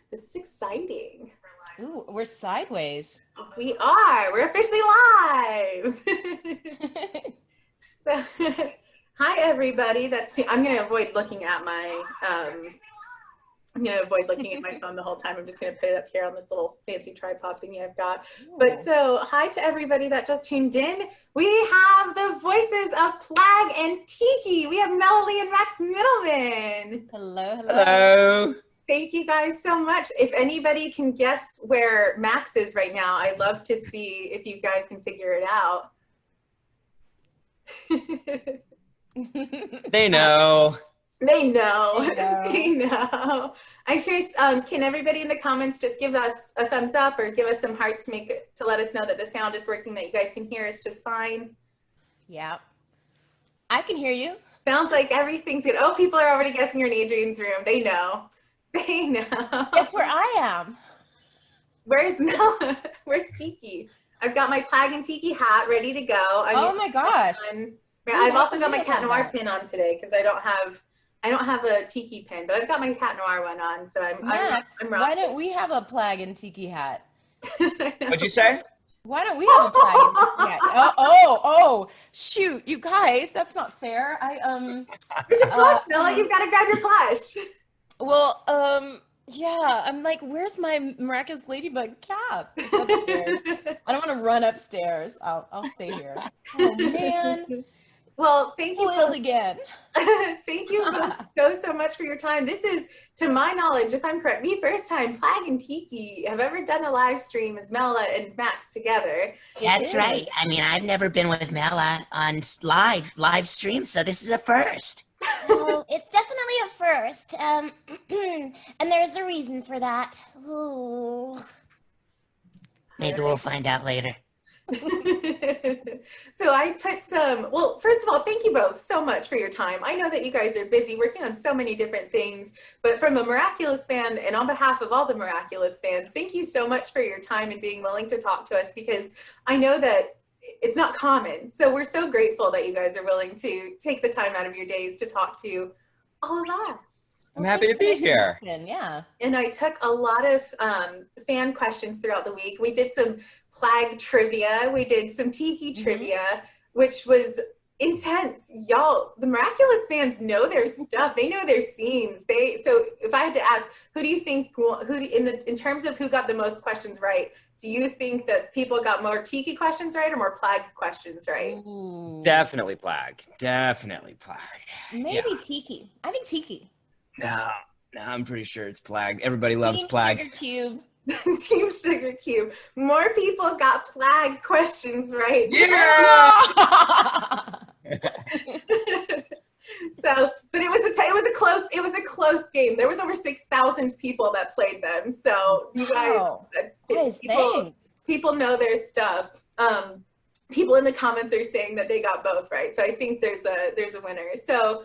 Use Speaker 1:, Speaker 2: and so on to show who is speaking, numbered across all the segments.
Speaker 1: This is exciting.
Speaker 2: Ooh, we're sideways.
Speaker 1: We are. We're officially live. So, hi everybody. I'm going to avoid looking at my phone the whole time. I'm just going to put it up here on this little fancy tripod thingy I've got. But so, hi to everybody that just tuned in. We have the voices of Plag and Tiki. We have Mela Lee and Max Mittleman.
Speaker 2: Hello, hello.
Speaker 3: Hello.
Speaker 1: Thank you guys so much. If anybody can guess where Max is right now, I'd love to see if you guys can figure it out.
Speaker 3: They know.
Speaker 1: They know. They know. I'm curious, can everybody in the comments just give us a thumbs up or give us some hearts to let us know that the sound is working, that you guys can hear us just fine?
Speaker 2: Yeah. I can hear you.
Speaker 1: Sounds like everything's good. Oh, people are already guessing you're in Adrian's room. They know. They know.
Speaker 2: Guess where I am.
Speaker 1: Where's Mela? Where's Tiki? I've got my Plag and Tiki hat ready to go.
Speaker 2: Oh my gosh.
Speaker 1: I've also got my Cat Noir pin on today because I don't have a Tiki pin, but I've got my Cat Noir one on, so I'm
Speaker 2: why don't we have a Plag and Tiki hat?
Speaker 3: What'd you say?
Speaker 2: Why don't we have a Plag and Tiki hat? Oh, shoot, you guys, that's not fair.
Speaker 1: Where's your plush, Mela? You've got to grab your plush.
Speaker 2: Well, yeah, I'm like, where's my miraculous ladybug cap? It's upstairs. I don't want to run upstairs. I'll stay here. Oh man.
Speaker 1: Well, thank you
Speaker 2: both again.
Speaker 1: Thank you so much for your time. This is, to my knowledge, if I'm correct, the first time Plag and Tiki have ever done a live stream as Mela and Max together.
Speaker 4: That's right. I mean, I've never been with Mela on live stream, so this is a first.
Speaker 5: Well, it's definitely a first, and there's a reason for that. Ooh.
Speaker 4: Maybe we'll find out later.
Speaker 1: So I put well, first of all, thank you both so much for your time. I know that you guys are busy working on so many different things, but from a Miraculous fan and on behalf of all the Miraculous fans, thank you so much for your time and being willing to talk to us, because I know that it's not common. So we're so grateful that you guys are willing to take the time out of your days to talk to all of us.
Speaker 3: I'm happy to be here.
Speaker 2: Yeah.
Speaker 1: And I took a lot of fan questions throughout the week. We did some Plag trivia. We did some Tiki trivia, which was intense. Y'all, the Miraculous fans know their stuff. They know their scenes. So if I had to ask, who do you think, in terms of who got the most questions right, do you think that people got more Tiki questions right or more Plag questions right?
Speaker 2: Ooh.
Speaker 3: Definitely Plag. Definitely Plag.
Speaker 2: Maybe Tiki. I think Tiki.
Speaker 3: No, I'm pretty sure it's Plag. Everybody loves Plag.
Speaker 2: Sugar Cube.
Speaker 1: Team Sugar Cube. More people got Plag questions right.
Speaker 3: Yeah!
Speaker 1: So, but it was a close game. There was over 6,000 people that played them. So you guys, people know their stuff. People in the comments are saying that they got both right. So I think there's a winner. So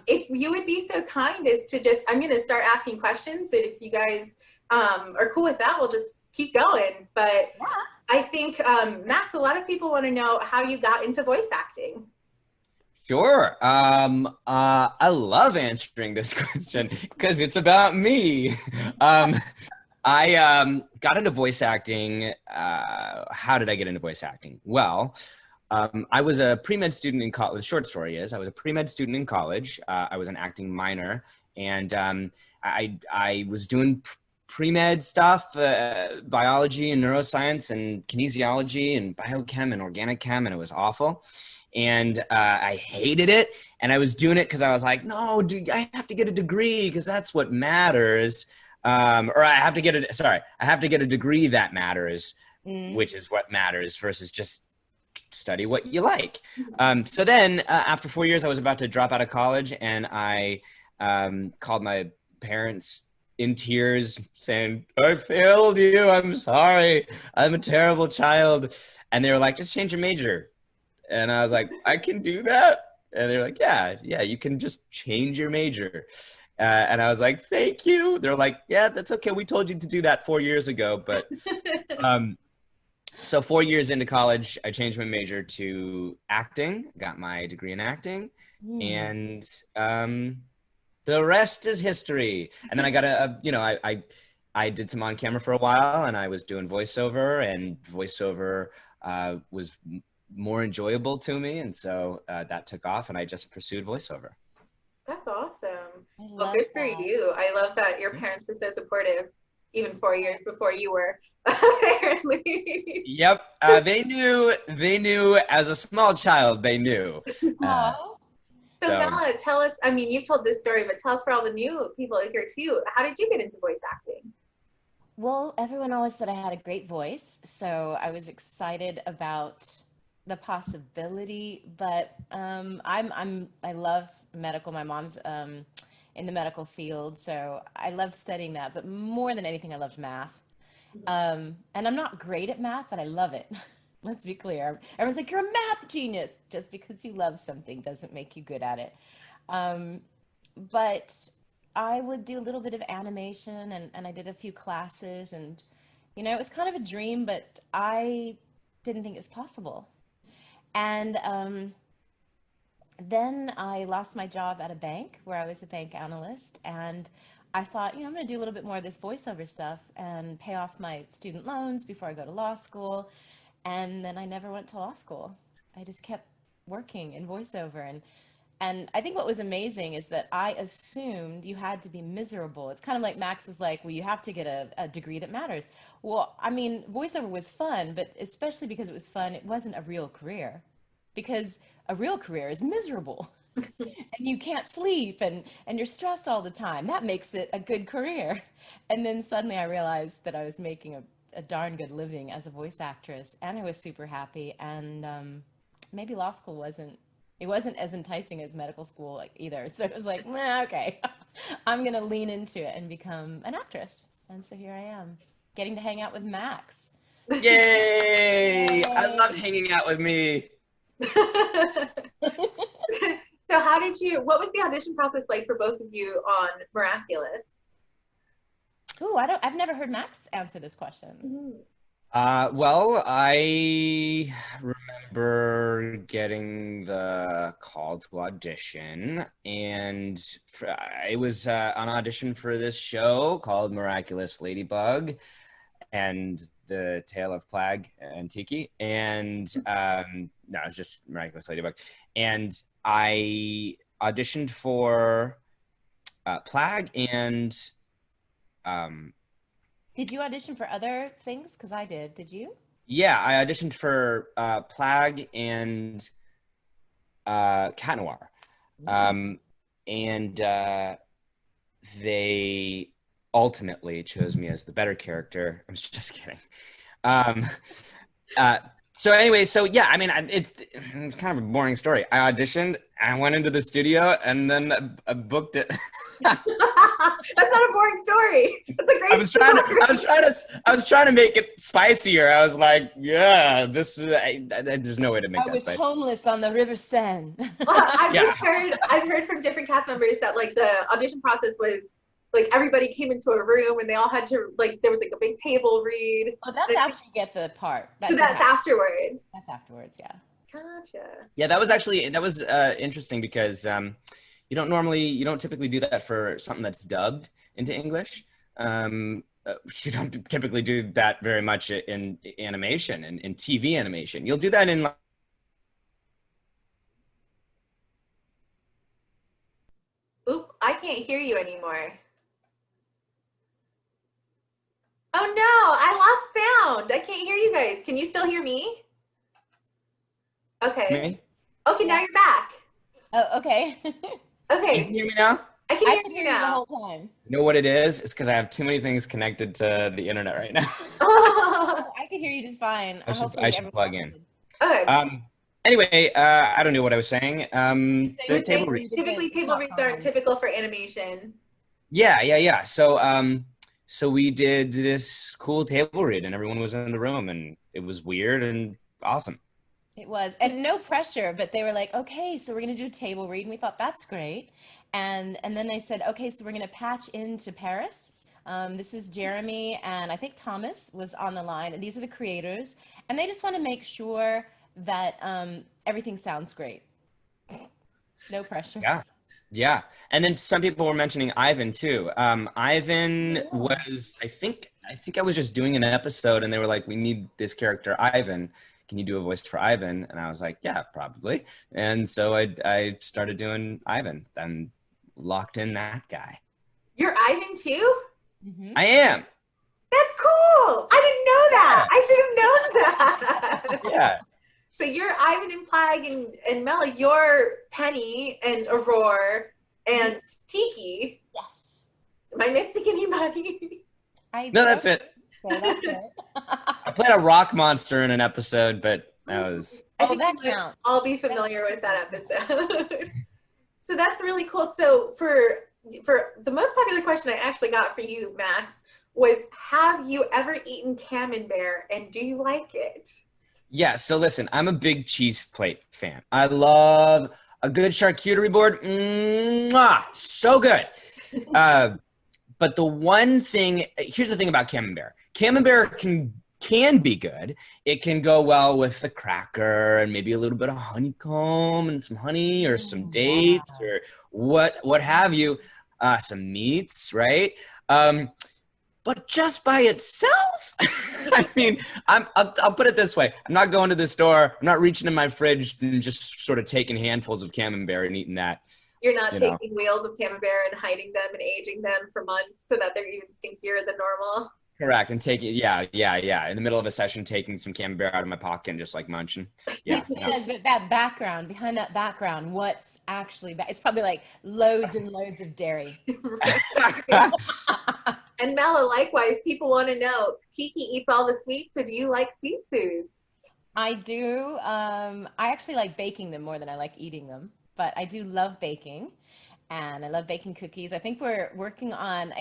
Speaker 1: if you would be so kind as to I'm going to start asking questions. And if you guys are cool with that, we'll just keep going. But yeah. I think, Max, a lot of people want to know how you got into voice acting.
Speaker 3: Sure. I love answering this question because it's about me. I got into voice acting. How did I get into voice acting? Well, I was a pre-med student in college. The short story is I was a pre-med student in college. I was an acting minor, and I was doing pre-med stuff, biology and neuroscience and kinesiology and biochem and organic chem, and it was awful. And I hated it, and I was doing it because I was like, no, dude, I have to get a degree because that's what matters. Or I have to get a degree that matters, which is what matters, versus just study what you like. So then after 4 years, I was about to drop out of college, and I called my parents in tears saying, I failed you. I'm sorry. I'm a terrible child. And they were like, just change your major. And I was like, I can do that? And they're like, yeah, you can just change your major. And I was like, thank you. They're like, yeah, that's okay. We told you to do that 4 years ago. But so 4 years into college, I changed my major to acting, got my degree in acting. And the rest is history. And then I got I I did some on camera for a while, and I was doing voiceover, and voiceover was more enjoyable to me, and so that took off, and I just pursued voiceover.
Speaker 1: That's awesome. Well, good for you. I love that your parents were so supportive, even 4 years before you were, apparently.
Speaker 3: Yep, they knew as a small child, they knew.
Speaker 1: So Mela, tell us, I mean, you've told this story, but tell us for all the new people here too, how did you get into voice acting?
Speaker 2: Well, everyone always said I had a great voice, so I was excited about the possibility, but I love medical. My mom's in the medical field, so I loved studying that, but more than anything, I loved math. And I'm not great at math, but I love it. Let's be clear. Everyone's like, you're a math genius. Just because you love something doesn't make you good at it. But I would do a little bit of animation, and I did a few classes, and, you know, it was kind of a dream, but I didn't think it was possible. And then I lost my job at a bank where I was a bank analyst, and I thought, you know, I'm going to do a little bit more of this voiceover stuff and pay off my student loans before I go to law school. And then I never went to law school. I just kept working in voiceover. And I think what was amazing is that I assumed you had to be miserable. It's kind of like Max was like, well, you have to get a degree that matters. Well, I mean, voiceover was fun, but especially because it was fun, it wasn't a real career. Because a real career is miserable. And you can't sleep, and you're stressed all the time. That makes it a good career. And then suddenly I realized that I was making a darn good living as a voice actress, and I was super happy. And maybe law school wasn't as enticing as medical school either. So it was like, okay, I'm gonna lean into it and become an actress. And so here I am, getting to hang out with Max.
Speaker 3: Yay! I love hanging out with me.
Speaker 1: So what was the audition process like for both of you on Miraculous?
Speaker 2: Ooh, I've never heard Max answer this question.
Speaker 3: Well, I remember getting the call to audition, and it was an audition for this show called Miraculous Ladybug and the Tale of Plague and Tiki. And no, it's just Miraculous Ladybug. And I auditioned for Plague and
Speaker 2: did you audition for other things? Because I did. Did you?
Speaker 3: Yeah, I auditioned for Plague and Cat Noir. And they ultimately chose me as the better character. I'm just kidding. So anyway, so yeah, I mean, it's kind of a boring story. I auditioned, I went into the studio, and then I booked it.
Speaker 1: That's not a boring story. That's a great
Speaker 3: I was trying to make it spicier. I was like, yeah, there's no way to make that spicy.
Speaker 2: I was homeless on the River Seine.
Speaker 1: I've heard from different cast members that like the audition process was like everybody came into a room and they all had to like there was like a big table read.
Speaker 2: Oh, that's after you get the part.
Speaker 1: So that's afterwards.
Speaker 2: That's afterwards, yeah.
Speaker 1: Gotcha.
Speaker 3: Yeah, that was interesting because you don't typically do that for something that's dubbed into English. You don't typically do that very much in animation and in TV animation. You'll do that in
Speaker 1: Oop, I can't hear you anymore. Oh no, I lost sound. I can't hear you guys. Can you still hear me? Okay.
Speaker 3: Me?
Speaker 1: Okay, now you're back.
Speaker 2: Oh, okay.
Speaker 1: Okay.
Speaker 3: Can you hear me now?
Speaker 1: I can hear you now.
Speaker 2: The whole time.
Speaker 3: You know what it is? It's because I have too many things connected to the internet right now.
Speaker 2: I can hear you just fine.
Speaker 3: I should plug in.
Speaker 1: Okay.
Speaker 3: Anyway, I don't know what I was saying. The table read.
Speaker 1: Typically, table reads aren't typical for animation.
Speaker 3: Yeah. So we did this cool table read, and everyone was in the room, and it was weird and awesome.
Speaker 2: It was, and no pressure, but they were like, okay, so we're going to do a table read, and we thought that's great. And then they said, okay, so we're going to patch into Paris. This is Jeremy, and I think Thomas was on the line, and these are the creators, and they just want to make sure that everything sounds great. No pressure.
Speaker 3: Yeah. Yeah. And then some people were mentioning Ivan too. Ivan was, I think I was just doing an episode and they were like, we need this character, Ivan. Can you do a voice for Ivan? And I was like, yeah, probably. And so I started doing Ivan and locked in that guy.
Speaker 1: You're Ivan too?
Speaker 2: Mm-hmm.
Speaker 3: I am.
Speaker 1: That's cool. I didn't know that. I should have known that.
Speaker 3: Yeah.
Speaker 1: So you're Ivan and Plag and Mela, you're Penny and Aurora and Tiki.
Speaker 2: Yes.
Speaker 1: Am I missing anybody?
Speaker 3: No, that's it.
Speaker 2: That's it.
Speaker 3: I played a rock monster in an episode, but that was...
Speaker 1: I think
Speaker 2: that counts.
Speaker 1: I'll be familiar with that episode. So that's really cool. So for the most popular question I actually got for you, Max, was have you ever eaten camembert and do you like it?
Speaker 3: Yeah, so listen, I'm a big cheese plate fan. I love a good charcuterie board. Mwah, so good. But the one thing, here's the thing about camembert. Camembert can be good. It can go well with the cracker and maybe a little bit of honeycomb and some honey or some dates or what have you. Some meats, right? But just by itself, I mean, I'll put it this way. I'm not going to the store. I'm not reaching in my fridge and just sort of taking handfuls of camembert and eating that.
Speaker 1: You're not taking wheels of camembert and hiding them and aging them for months so that they're even stinkier than normal.
Speaker 3: Correct. And taking, yeah. In the middle of a session, taking some camembert out of my pocket and just like munching. Yeah.
Speaker 2: But that background, behind that background, what's actually, it's probably like loads and loads of dairy.
Speaker 1: And Mela, likewise, people want to know, Tiki eats all the sweets, so do you like sweet foods?
Speaker 2: I do. I actually like baking them more than I like eating them, but I do love baking. And I love baking cookies. I think we're working on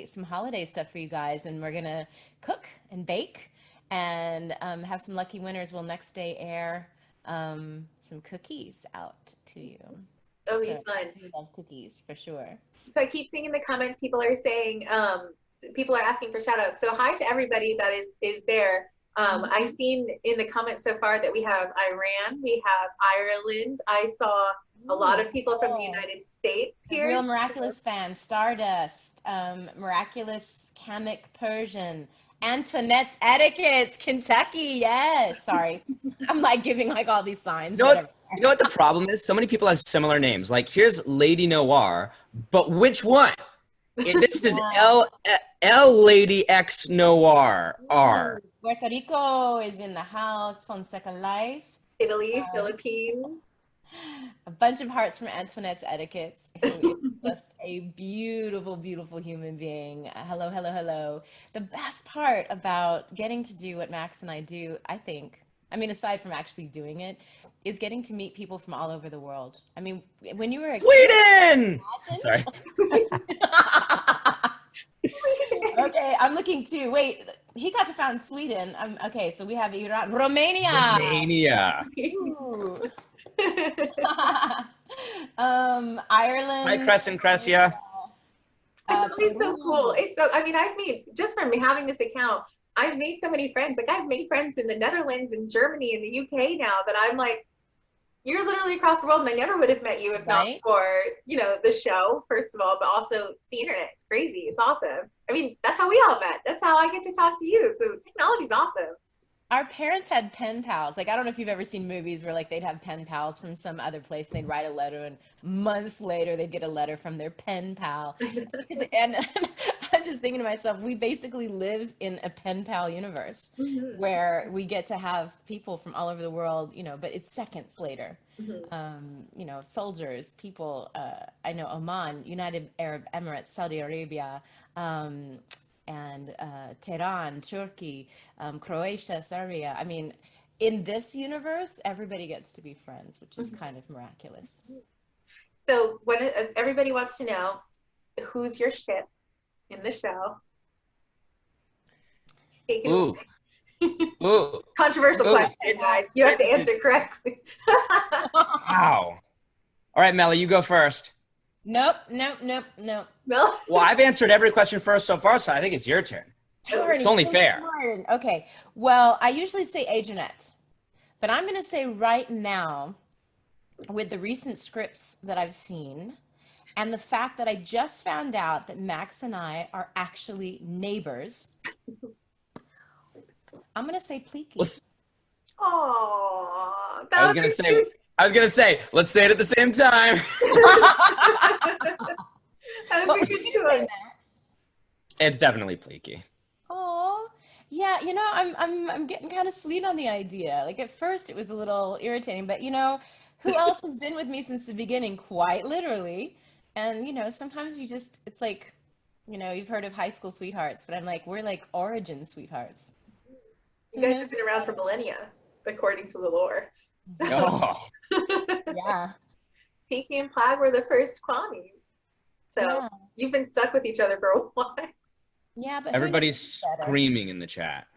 Speaker 2: some holiday stuff for you guys, and we're gonna cook and bake and have some lucky winners. Will next day air some cookies out to you.
Speaker 1: That'll be fun.
Speaker 2: I do love cookies for sure.
Speaker 1: So I keep seeing in the comments, people are saying, people are asking for shout outs. So hi to everybody that is there. I've seen in the comments so far that we have Iran, we have Ireland. I saw a lot of people from the United States here.
Speaker 2: Real Miraculous fans, Stardust, Miraculous Kamek Persian, Antoinette's Etiquettes, Kentucky, yes. Sorry. I'm like giving like all these signs.
Speaker 3: You know what the problem is? So many people have similar names. Like here's Lady Noir, but which one? This is L Lady X Noir R.
Speaker 2: Puerto Rico is in the house. Fonseca Life.
Speaker 1: Italy, Philippines.
Speaker 2: A bunch of hearts from Antoinette's Etiquettes, who is just a beautiful, beautiful human being. Hello, hello, hello. The best part about getting to do what Max and I do, I think, I mean, aside from actually doing it, is getting to meet people from all over the world. I mean, when you were a
Speaker 3: Sweden! Sorry.
Speaker 2: Okay, I'm looking too. Wait, he got to found Sweden. Okay, so we have Iran, Romania. Ooh. Ireland.
Speaker 3: Hi, Crescent Crescia.
Speaker 1: It's always so cool. It's so, I mean, I've made, just from having this account, I've made so many friends. Like I've made friends in the Netherlands and Germany and the UK now that I'm like, you're literally across the world, and I never would have met you if not for, the show, first of all, but also the internet. It's crazy. It's awesome. I mean, that's how we all met. That's how I get to talk to you. So technology's awesome.
Speaker 2: Our parents had pen pals. Like, I don't know if you've ever seen movies where like they'd have pen pals from some other place and they'd write a letter and months later they'd get a letter from their pen pal. And I'm just thinking to myself, we basically live in a pen pal universe where we get to have people from all over the world, but it's seconds later. Soldiers, people, I know Oman, United Arab Emirates, Saudi Arabia, and Tehran, Turkey, Croatia, Serbia. I mean, in this universe, everybody gets to be friends, which is kind of miraculous.
Speaker 1: So everybody wants to know, who's your ship in the show?
Speaker 3: Ooh. Ooh.
Speaker 1: Controversial question, guys. You have to answer correctly.
Speaker 3: Wow. All right, Mela, you go first.
Speaker 2: Nope.
Speaker 1: Well,
Speaker 3: I've answered every question first so far, so I think it's your turn. It's only fair.
Speaker 2: Okay. Well, I usually say Agent, but I'm going to say right now, with the recent scripts that I've seen, and the fact that I just found out that Max and I are actually neighbors, I'm gonna say Pleaky.
Speaker 1: Oh,
Speaker 3: I was gonna say, let's say it at the same time.
Speaker 2: What would you say, Max?
Speaker 3: It's definitely Pleaky.
Speaker 2: Oh, yeah. You know, I'm getting kind of sweet on the idea. Like at first, it was a little irritating, but you know, who else has been with me since the beginning? Quite literally. And you know, sometimes you just, it's like, you know, you've heard of high school sweethearts, but I'm like, we're like origin sweethearts.
Speaker 1: You guys have been around for millennia, according to the lore. So.
Speaker 3: Oh.
Speaker 2: Yeah.
Speaker 1: Tiki and Plag were the first Kwamis. So yeah. You've been stuck with each other for a while.
Speaker 2: Yeah, but
Speaker 3: everybody's screaming in the chat.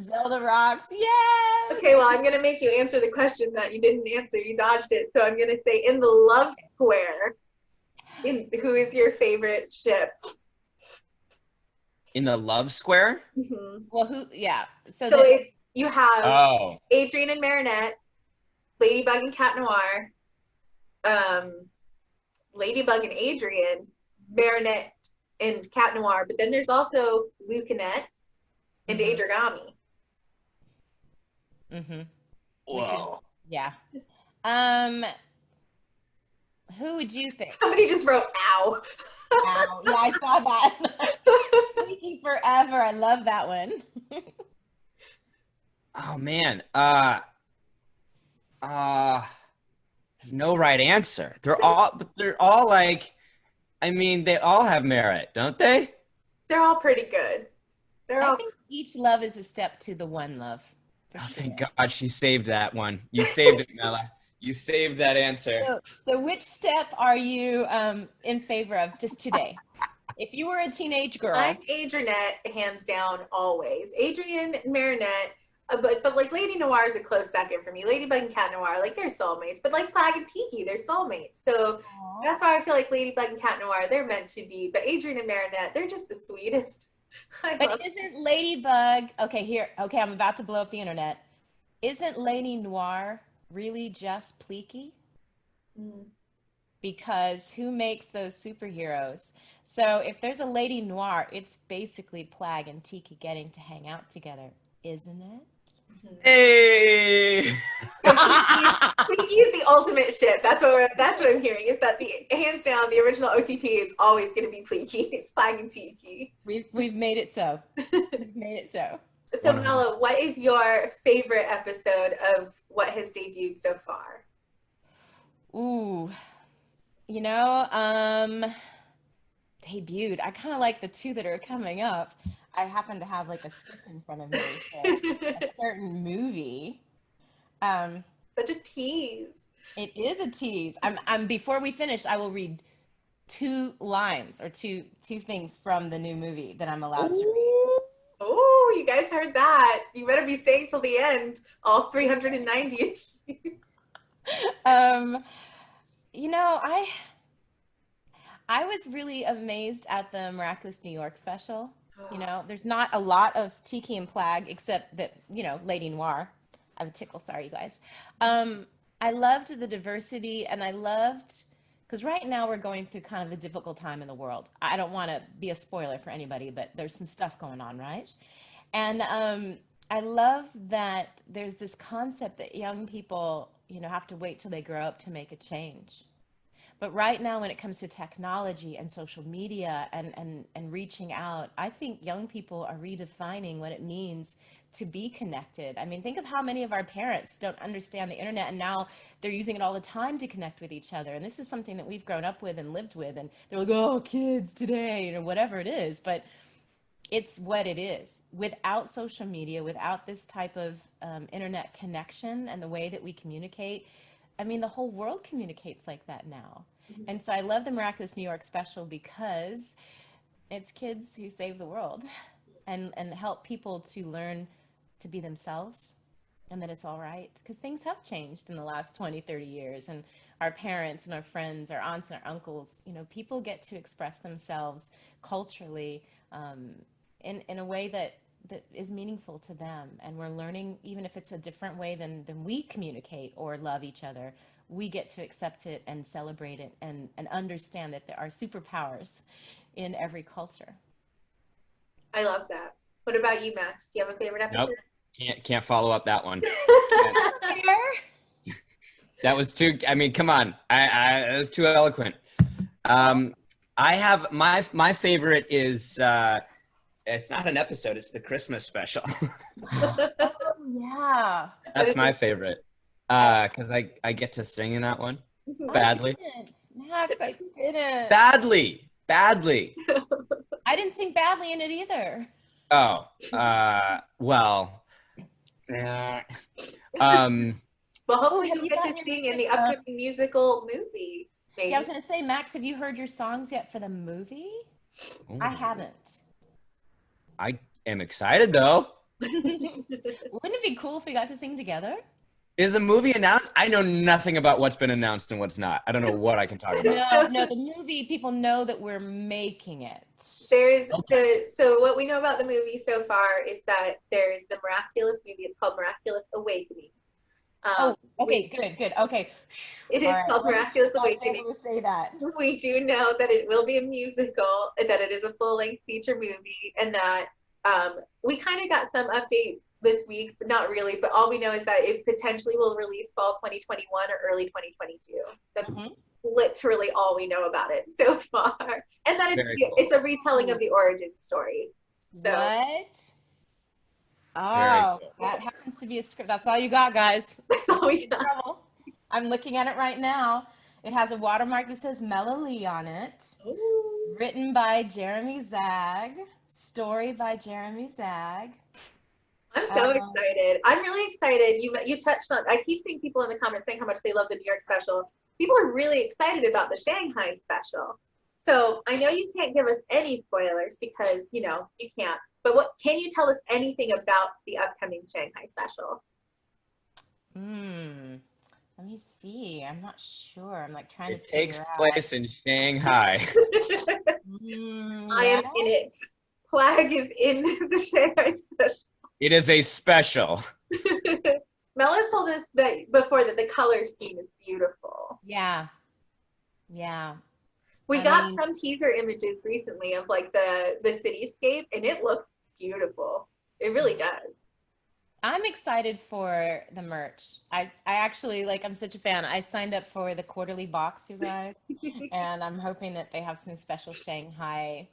Speaker 2: Zelda rocks, yes!
Speaker 1: Okay, well, I'm going to make you answer the question that you didn't answer. You dodged it. So I'm going to say, in the love square, who is your favorite ship?
Speaker 3: In the love square?
Speaker 2: Mm-hmm. Well, who, yeah.
Speaker 1: So it's, you have Adrien and Marinette, Ladybug and Cat Noir, Ladybug and Adrien, Marinette and Cat Noir, but then there's also Lucanette and Adragami.
Speaker 2: Mm-hmm.
Speaker 3: Whoa.
Speaker 2: Yeah. Who would you think?
Speaker 1: Somebody just wrote ow.
Speaker 2: Ow. Yeah, I saw that. Speaking forever. I love that one.
Speaker 3: Oh man. There's no right answer. They're all like, I mean, they all have merit, don't they?
Speaker 1: They're all pretty good.
Speaker 2: I think each love is a step to the one love.
Speaker 3: Oh, thank God she saved that one. You saved it, Mela. You saved that answer.
Speaker 2: So which step are you in favor of just today? If you were a teenage girl.
Speaker 1: I'm Adrianette, hands down, always. Adrien, Marinette, but like Lady Noir is a close second for me. Ladybug and Cat Noir, like they're soulmates. But like Plag and Tiki, they're soulmates. So that's why I feel like Ladybug and Cat Noir, they're meant to be. But Adrien and Marinette, they're just the sweetest.
Speaker 2: But isn't Ladybug, okay, I'm about to blow up the internet. Isn't Lady Noir really just Pleaky?
Speaker 1: Mm.
Speaker 2: Because who makes those superheroes? So if there's a Lady Noir, it's basically Plag and Tiki getting to hang out together, isn't it?
Speaker 3: Hey!
Speaker 1: Pleaky is the ultimate ship. That's what I'm hearing, is that the hands down the original OTP is always going to be Pleaky. It's Plag and Tiki.
Speaker 2: We've made it so. We've made it so.
Speaker 1: So Mela, what is your favorite episode of what has debuted so far?
Speaker 2: Ooh, you know, debuted. I kind of like the two that are coming up. I happen to have like a script in front of me for a certain movie.
Speaker 1: Such a tease.
Speaker 2: It is a tease. I'm before we finish, I will read 2 lines or two things from the new movie that I'm allowed to read.
Speaker 1: Oh, you guys heard that. You better be staying till the end, all 390 of you.
Speaker 2: You know, I was really amazed at the Miraculous New York special. You know, there's not a lot of Tiki and Plag except that, you know, Lady Noir. I have a tickle, sorry, you guys. I loved the diversity, and I loved, because right now we're going through kind of a difficult time in the world. I don't want to be a spoiler for anybody, but there's some stuff going on, right? And I love that there's this concept that young people, you know, have to wait till they grow up to make a change. But right now, when it comes to technology and social media and reaching out, I think young people are redefining what it means to be connected. I mean, think of how many of our parents don't understand the internet, and now they're using it all the time to connect with each other. And this is something that we've grown up with and lived with, and they're like, oh, kids today, you know, whatever it is. But it's what it is. Without social media, without this type of internet connection and the way that we communicate, I mean, the whole world communicates like that now. Mm-hmm. And so I love the Miraculous New York special because it's kids who save the world and help people to learn to be themselves, and that it's all right, because things have changed in the last 20, 30 years, and our parents and our friends, our aunts and our uncles, you know, people get to express themselves culturally in a way that that is meaningful to them, and we're learning, even if it's a different way than we communicate or love each other, we get to accept it and celebrate it and understand that there are superpowers in every culture.
Speaker 1: I love that. What about you, Max? Do you have a favorite episode?
Speaker 3: Nope. Can't follow up that one. That was too, I mean, come on. That was too eloquent. I have my favorite is it's not an episode, it's the Christmas special.
Speaker 2: Oh, yeah.
Speaker 3: That's my favorite. Because I get to sing in that one. Badly.
Speaker 2: Max, I didn't.
Speaker 3: Badly.
Speaker 2: I didn't sing badly in it either.
Speaker 3: Oh, well.
Speaker 1: Well, hopefully you'll get to sing in the upcoming musical movie. Maybe.
Speaker 2: Yeah, I was going to say, Max, have you heard your songs yet for the movie?
Speaker 3: Ooh.
Speaker 2: I haven't.
Speaker 3: I am excited, though.
Speaker 2: Wouldn't it be cool if we got to sing together?
Speaker 3: Is the movie announced? I know nothing about what's been announced and what's not. I don't know what I can talk about.
Speaker 2: No, the movie, people know that we're making it.
Speaker 1: There's so what we know about the movie so far is that there's the Miraculous movie. It's called Miraculous Awakening.
Speaker 2: Okay, good. Okay.
Speaker 1: It is called Miraculous Awakening.
Speaker 2: I was able to say that.
Speaker 1: We do know that it will be a musical, that it is a full-length feature movie, and that we kind of got some update this week, but not really. But all we know is that it potentially will release fall 2021 or early 2022. That's literally all we know about it so far. And that it's a retelling of the origin story. So.
Speaker 2: What? Oh, that happens to be a script. That's all you got, guys.
Speaker 1: That's all we got.
Speaker 2: I'm looking at it right now. It has a watermark that says Mela Lee on it. Ooh. Written by Jeremy Zag. Story by Jeremy Zag.
Speaker 1: I'm so excited. I'm really excited. You touched on, I keep seeing people in the comments saying how much they love the New York special. People are really excited about the Shanghai special. So I know you can't give us any spoilers because, you can't. But can you tell us anything about the upcoming Shanghai special?
Speaker 2: Let me see. I'm not sure. I'm like trying to
Speaker 3: figure out. It takes place in Shanghai.
Speaker 1: I am in it. Flag is in the Shanghai special.
Speaker 3: It is a special.
Speaker 1: Mela's told us that before that the color scheme is beautiful.
Speaker 2: Yeah.
Speaker 1: We got some teaser images recently of like the cityscape, and it looks beautiful. It really does.
Speaker 2: I'm excited for the merch. I actually, I'm such a fan. I signed up for the quarterly box, you guys, and I'm hoping that they have some special Shanghai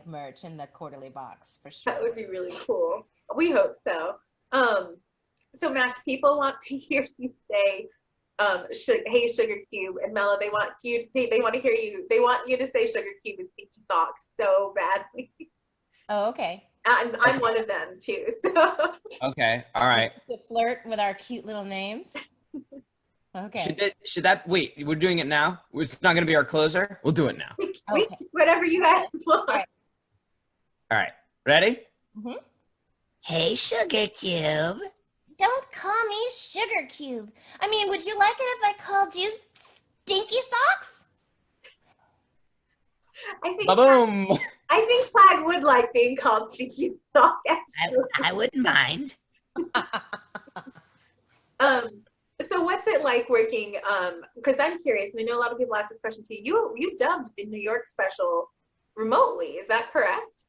Speaker 2: merch in the quarterly box for sure.
Speaker 1: That would be really cool. We hope so. So Max, people want to hear you say, "Hey, Sugar Cube," and Mela, they want to hear you. They want you to say "Sugar Cube" and "Stinky Socks" so badly.
Speaker 2: Oh, okay.
Speaker 1: I'm one of them too. So.
Speaker 3: Okay. All right.
Speaker 2: To flirt with our cute little names. Okay.
Speaker 3: Should that wait? We're doing it now. It's not going to be our closer. We'll do it now.
Speaker 1: Whatever you guys want.
Speaker 3: All right. Ready?
Speaker 2: Mm-hmm.
Speaker 4: Hey, Sugar Cube.
Speaker 5: Don't call me Sugar Cube. I mean, would you like it if I called you Stinky Socks?
Speaker 3: Ba-boom.
Speaker 1: I think Flag would like being called Stinky Sock, actually.
Speaker 4: I wouldn't mind.
Speaker 1: So what's it like working, because I'm curious, and I know a lot of people ask this question to you. You dubbed the New York special remotely, is that correct?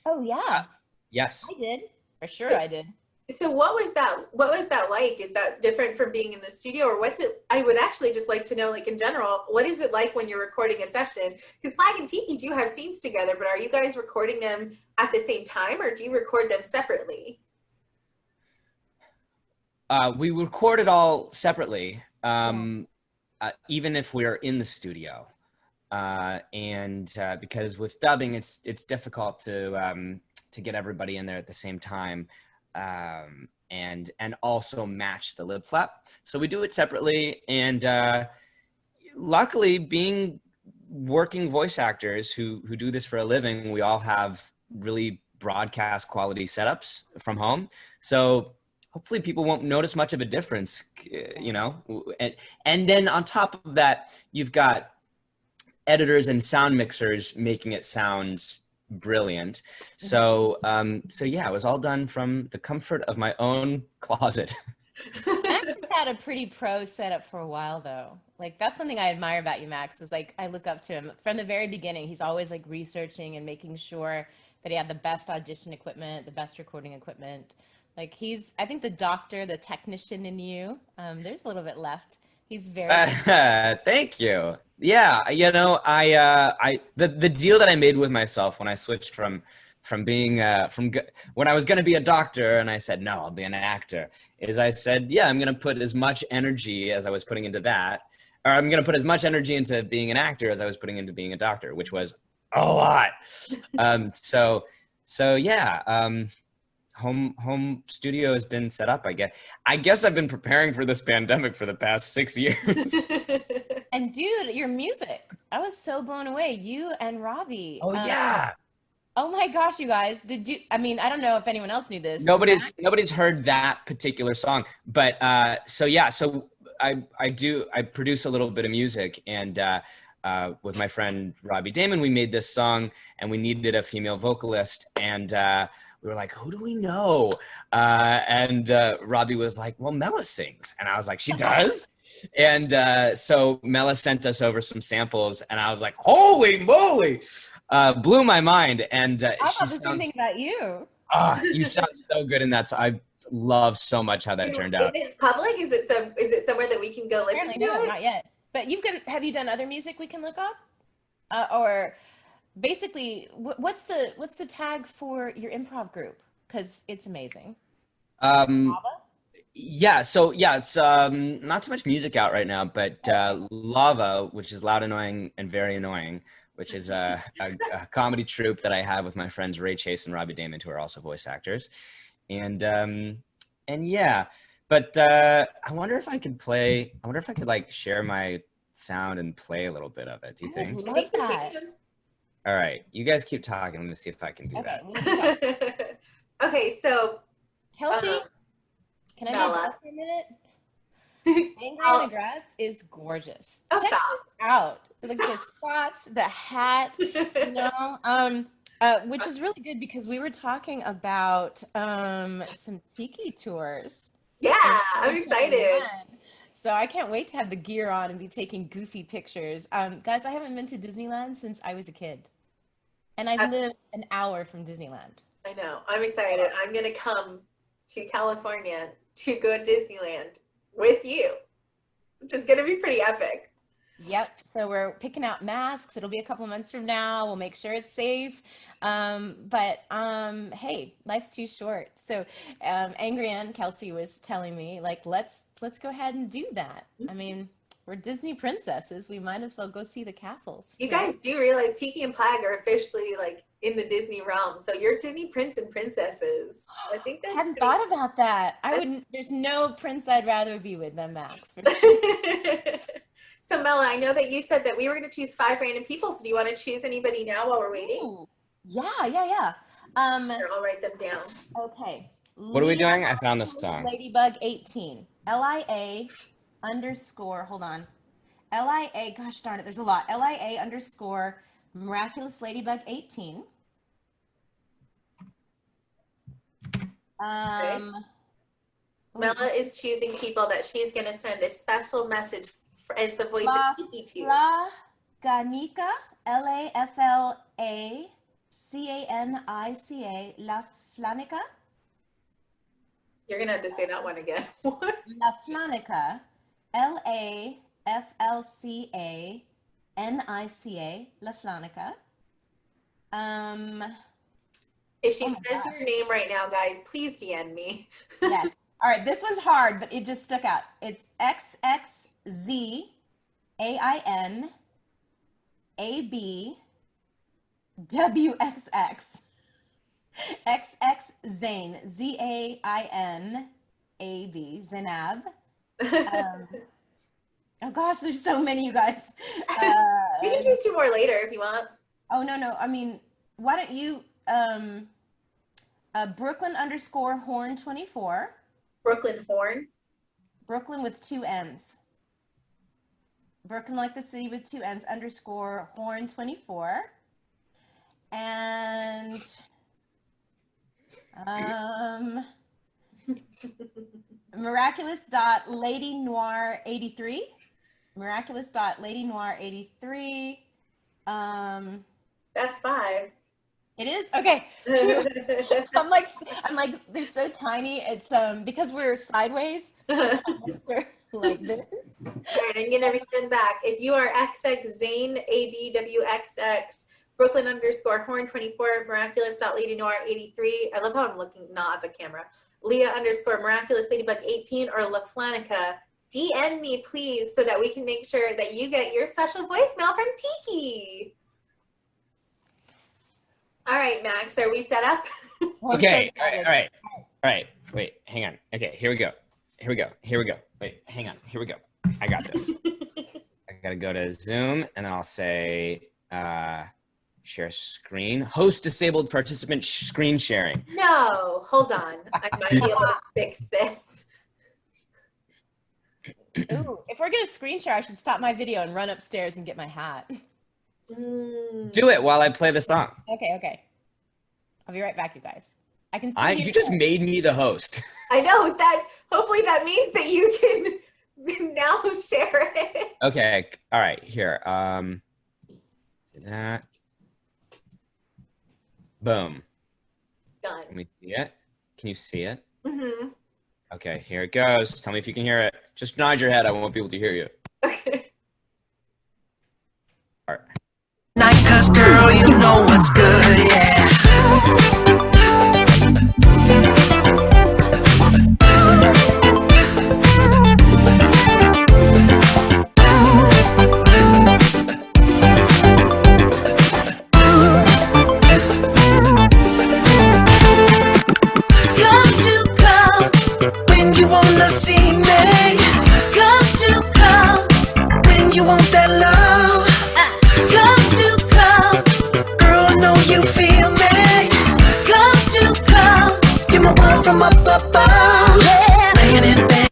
Speaker 5: Oh, yeah.
Speaker 3: Yes.
Speaker 2: I did. For sure I did.
Speaker 1: So what was that like? Is that different from being in the studio, or what's it? I would actually just like to know, in general, what is it like when you're recording a session? Because Flag and Tiki do have scenes together, but are you guys recording them at the same time, or do you record them separately?
Speaker 3: We record it all separately, even if we're in the studio, and because with dubbing, it's difficult to get everybody in there at the same time. And also match the lip flap. So we do it separately. And luckily, being working voice actors who do this for a living, we all have really broadcast quality setups from home. So hopefully people won't notice much of a difference, And then on top of that, you've got editors and sound mixers making it sound brilliant. So, so yeah, it was all done from the comfort of my own closet.
Speaker 2: Max has had a pretty pro setup for a while, though. Like, that's one thing I admire about you, Max, is like, I look up to him from the very beginning. He's always like researching and making sure that he had the best audition equipment, the best recording equipment. Like, he's, I think the doctor, the technician in you, there's a little bit left. He's very
Speaker 3: thank you. Yeah, you know, the deal that I made with myself when I switched from being when I was going to be a doctor and I said no, I'll be an actor, is I said, yeah, I'm going to put as much energy as I was putting into that, or I'm going to put as much energy into being an actor as I was putting into being a doctor, which was a lot. So yeah. Home studio has been set up. I guess I've been preparing for this pandemic for the past 6 years.
Speaker 2: And dude, your music, I was so blown away. You and Robbie.
Speaker 3: Oh yeah.
Speaker 2: Oh my gosh, you guys! Did you? I mean, I don't know if anyone else knew this.
Speaker 3: Nobody's heard that particular song, but so yeah. So I produce a little bit of music, and with my friend Robbie Damon, we made this song, and we needed a female vocalist, and we were like, who do we know? And Robbie was like, well, Mela sings. And I was like, she does? And so Mela sent us over some samples, and I was like, holy moly, blew my mind. And
Speaker 2: I thought the same thing about you.
Speaker 3: You sound so good in that. So I love so much how that turned out.
Speaker 1: Is it public? Is it somewhere that we can go listen to it?
Speaker 2: Not yet. But have you done other music we can look up? Or basically, what's the tag for your improv group? Because it's amazing.
Speaker 3: Yeah, so yeah, it's not too much music out right now, but Lava, which is Loud, Annoying, and Very Annoying, which is a comedy troupe that I have with my friends Ray Chase and Robbie Damon, who are also voice actors. And yeah, but I wonder if I could like share my sound and play a little bit of it. Do you think?
Speaker 2: I love that.
Speaker 3: All right, you guys keep talking. Let me see if I can do
Speaker 1: that. Okay, so
Speaker 2: Kelsey, can I talk for a minute? Angrien Agreste is gorgeous.
Speaker 1: Oh,
Speaker 2: check
Speaker 1: stop.
Speaker 2: it out. Like the spots, the hat, you know. Which is really good because we were talking about some tiki tours.
Speaker 1: Yeah, I'm excited.
Speaker 2: So I can't wait to have the gear on and be taking goofy pictures. Guys, I haven't been to Disneyland since I was a kid. And I live an hour from Disneyland.
Speaker 1: I know. I'm excited. I'm going to come to California to go to Disneyland with you, which is going to be pretty epic.
Speaker 2: Yep. So we're picking out masks. It'll be a couple months from now. We'll make sure it's safe. But hey, life's too short. So Angrien, Kelsey was telling me, like, let's go ahead and do that. I mean, we're Disney princesses. We might as well go see the castles.
Speaker 1: You guys do realize Tiki and Plag are officially like in the Disney realm. So you're Disney prince and princesses. I think that's
Speaker 2: I hadn't thought about that. There's no prince I'd rather be with than Max.
Speaker 1: So Mela, I know that you said that we were going to choose 5 random people. So do you want to choose anybody now while we're waiting?
Speaker 2: Ooh, yeah.
Speaker 1: Here, I'll write them down.
Speaker 2: Okay.
Speaker 3: What are we doing? I found this song.
Speaker 2: Ladybug 18. LIA_, hold on. LIA, gosh darn it, there's a lot. LIA_ Miraculous Ladybug 18.
Speaker 1: Okay. Mela is choosing people that she's going to send a special message as the voice of Tiki to.
Speaker 2: La Ganica, LAFLACANICA, La Flanica.
Speaker 1: You're going to have to say that one again.
Speaker 2: La Flanica, LAFLCANICA, La Flanica.
Speaker 1: If she says your name right now, guys, please DM me.
Speaker 2: Yes. All right, this one's hard, but it just stuck out. It's XXZAINABWXX. XX Zain, ZAINAB, Zainab. Oh gosh, there's so many, you guys.
Speaker 1: We can choose 2 more later if you want.
Speaker 2: Oh, no. I mean, why don't you, Brooklyn_Horn24.
Speaker 1: Brooklyn Horn?
Speaker 2: Brooklyn with 2 N's. Brooklyn like the city with 2 N's _Horn24. And miraculous.ladynoir83. Miraculous.ladynoir83.
Speaker 1: That's 5.
Speaker 2: It is? Okay. I'm like, they're so tiny. It's because we're sideways. Like this.
Speaker 1: All right, I'm gonna read them back. If you are XX Zane ABWXX Brooklyn _horn 24 miraculous.ladynoir83. I love how I'm looking not at the camera. Leah _miraculous ladybug 18 or LaFlanica. DM me please so that we can make sure that you get your special voicemail from Tiki. All right, Max, are we set up?
Speaker 3: Okay. All right. Wait, hang on. Okay, here we go. Wait, hang on. Here we go. I got this. I gotta go to Zoom and I'll say share screen. Host disabled participant screen sharing.
Speaker 1: No, hold on. I might be able to fix this.
Speaker 2: Ooh, if we're gonna screen share, I should stop my video and run upstairs and get my hat.
Speaker 3: Do it while I play the song.
Speaker 2: Okay. I'll be right back, you guys. I can still
Speaker 3: You just made me the host.
Speaker 1: I know that. Hopefully that means that you can now share it.
Speaker 3: Okay. All right. Here. Do that. Boom.
Speaker 1: Done.
Speaker 3: Can we see it? Can you see it?
Speaker 1: Mm-hmm.
Speaker 3: Okay. Here it goes. Tell me if you can hear it. Just nod your head. I won't be able to hear you.
Speaker 1: Okay.
Speaker 3: All right.
Speaker 6: Night, 'cause girl, you know what's good, yeah. Come to come when you wanna see me. Come to come when you want that love. Come to come, girl, I know you feel me. Come to come, you're my one from up above. Yeah. Laying in bed.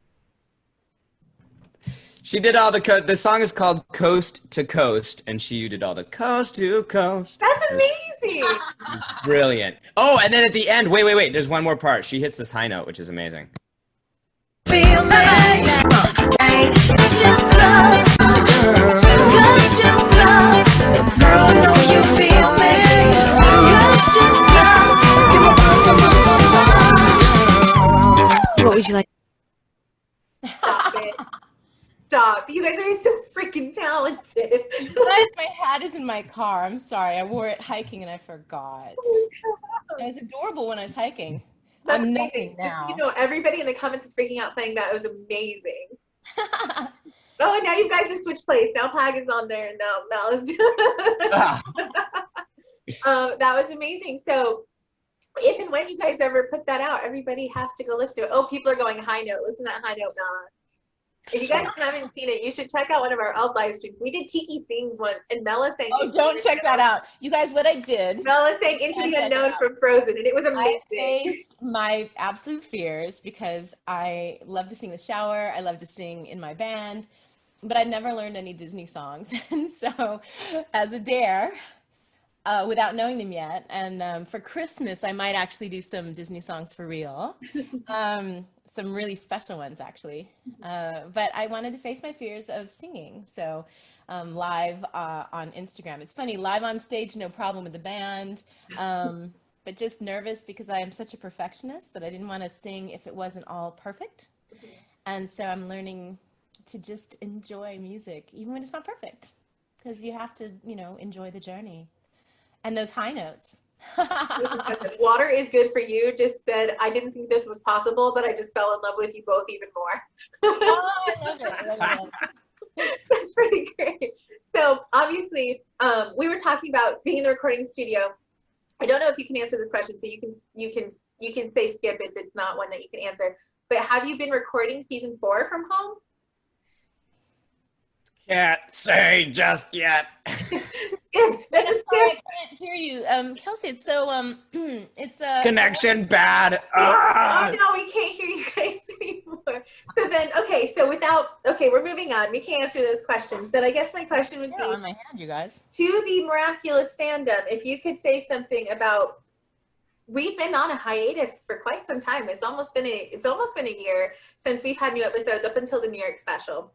Speaker 3: She did all the song is called Coast to Coast, and she did all the coast to coast.
Speaker 1: That's amazing.
Speaker 3: Brilliant. Oh, and then at the end, wait. There's one more part. She hits this high note, which is amazing.
Speaker 6: Feel me. Ain't too close. Come to come, girl, I know you feel me. Come to come, you're my one from up above.
Speaker 7: What would you like?
Speaker 1: Stop it. Stop. You guys are so freaking talented.
Speaker 2: Guys, my hat is in my car. I'm sorry. I wore it hiking and I forgot. It was adorable when I was hiking.
Speaker 1: That's
Speaker 2: I'm
Speaker 1: amazing.
Speaker 2: nothing now.
Speaker 1: Just, everybody in the comments is freaking out saying that it was amazing. Oh, and now you guys have switched place. Now Pag is on there and now Mel is that was amazing. So if and when you guys ever put that out, everybody has to go listen to it. Oh, people are going high note. Listen to that high note, Mela. If you guys haven't seen it, you should check out one of our old live streams. We did Tiki Sings once, and Mela sang.
Speaker 2: Oh, don't check that out. You guys, what I did.
Speaker 1: Mela sang Into the Unknown from Frozen, and it was amazing.
Speaker 2: I faced my absolute fears because I love to sing in the shower. I love to sing in my band, but I never learned any Disney songs. And so as a dare, without knowing them yet, and for Christmas, I might actually do some Disney songs for real. Some really special ones, actually. But I wanted to face my fears of singing. So live on Instagram. It's funny, live on stage, no problem with the band. But just nervous because I am such a perfectionist that I didn't want to sing if it wasn't all perfect. And so I'm learning to just enjoy music, even when it's not perfect. Because you have to, enjoy the journey. And those high notes.
Speaker 1: Water is good for you just said, I didn't think this was possible, but I just fell in love with you both even more.
Speaker 2: Oh, I love it.
Speaker 1: That's pretty great. So obviously, we were talking about being in the recording studio. I don't know if you can answer this question, so you can say skip if it's not one that you can answer. But have you been recording season 4 from home?
Speaker 3: Can't say just yet.
Speaker 1: Skip. That's a skip.
Speaker 2: hear you. Kelsey, it's so, it's
Speaker 3: Connection bad.
Speaker 1: Oh no, we can't hear you guys anymore. So then, we're moving on. We can't answer those questions. But I guess my question would be
Speaker 2: on my hand, you guys.
Speaker 1: To the Miraculous fandom, if you could say something about, we've been on a hiatus for quite some time. It's almost been a year since we've had new episodes up until the New York special.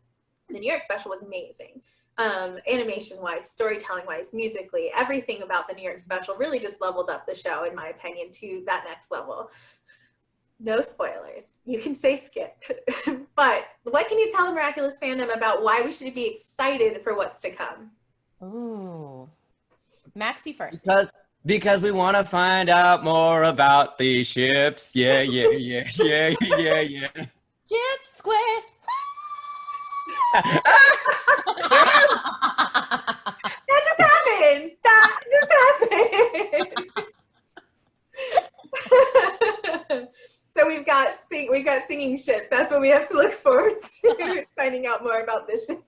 Speaker 1: The New York special was amazing. Animation-wise, storytelling-wise, musically, everything about the New York special really just leveled up the show, in my opinion, to that next level. No spoilers. You can say skip. But what can you tell the Miraculous fandom about why we should be excited for what's to come?
Speaker 2: Ooh. Maxie first.
Speaker 3: Because we want to find out more about these ships. Yeah.
Speaker 2: Ship squares.
Speaker 1: That just happens. So we've got singing ships. That's what we have to look forward to, finding out more about this ship.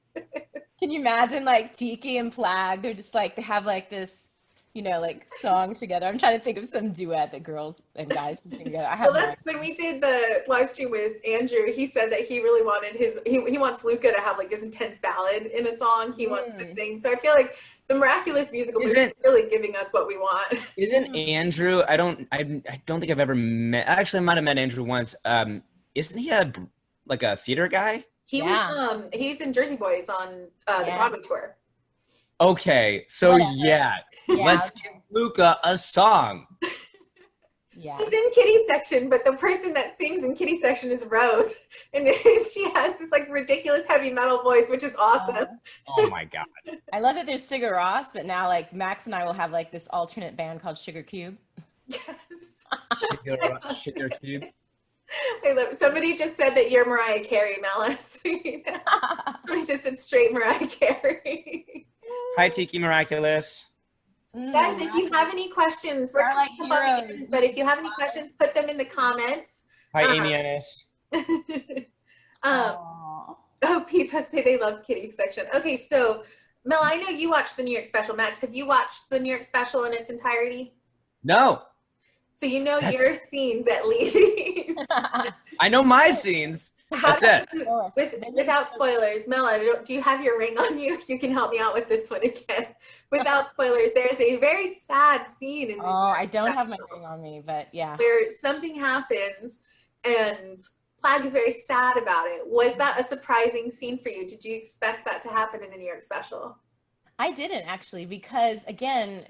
Speaker 2: Can you imagine like Tiki and Flag? They're just like, they have like this, like song together. I'm trying to think of some duet that girls and guys can sing together.
Speaker 1: When we did the live stream with Andrew, he said that he really wanted he wants Luca to have like this intense ballad in a song he wants to sing. So I feel like the Miraculous musical is really giving us what we want.
Speaker 3: Isn't Andrew, I don't think I've ever met, actually I might have met Andrew once. Isn't he a theater guy?
Speaker 1: He's in Jersey Boys on the Broadway tour.
Speaker 3: Okay, so let's give Luca a song.
Speaker 1: Yeah. He's in Kitty section, but the person that sings in Kitty section is Rose. And she has this like ridiculous heavy metal voice, which is awesome.
Speaker 3: Oh my God.
Speaker 2: I love that there's Sigur Rós, but now like Max and I will have like this alternate band called Sugar Cube.
Speaker 1: Yes.
Speaker 3: Sugar Cube.
Speaker 1: I love it. Somebody just said that you're Mariah Carey, Mela. Somebody just said straight Mariah Carey.
Speaker 3: Hi, Tiki Miraculous.
Speaker 1: Guys, if you have any questions, we're
Speaker 2: like heroes.
Speaker 1: But if you have any questions, put them in the comments.
Speaker 3: Hi, Amy Ennis.
Speaker 1: People say they love Kitty section. Okay, so Mel, I know you watched the New York special. Max, have you watched the New York special in its entirety?
Speaker 3: No.
Speaker 1: So you know your scenes at least.
Speaker 3: I know my scenes. That's it.
Speaker 1: Without spoilers, Mela, do you have your ring on you? You can help me out with this one again. Without spoilers, there's a very sad scene in
Speaker 2: I don't have my ring on me, but yeah.
Speaker 1: Where something happens and Flag is very sad about it. Was that a surprising scene for you? Did you expect that to happen in the New York special?
Speaker 2: I didn't actually, because again,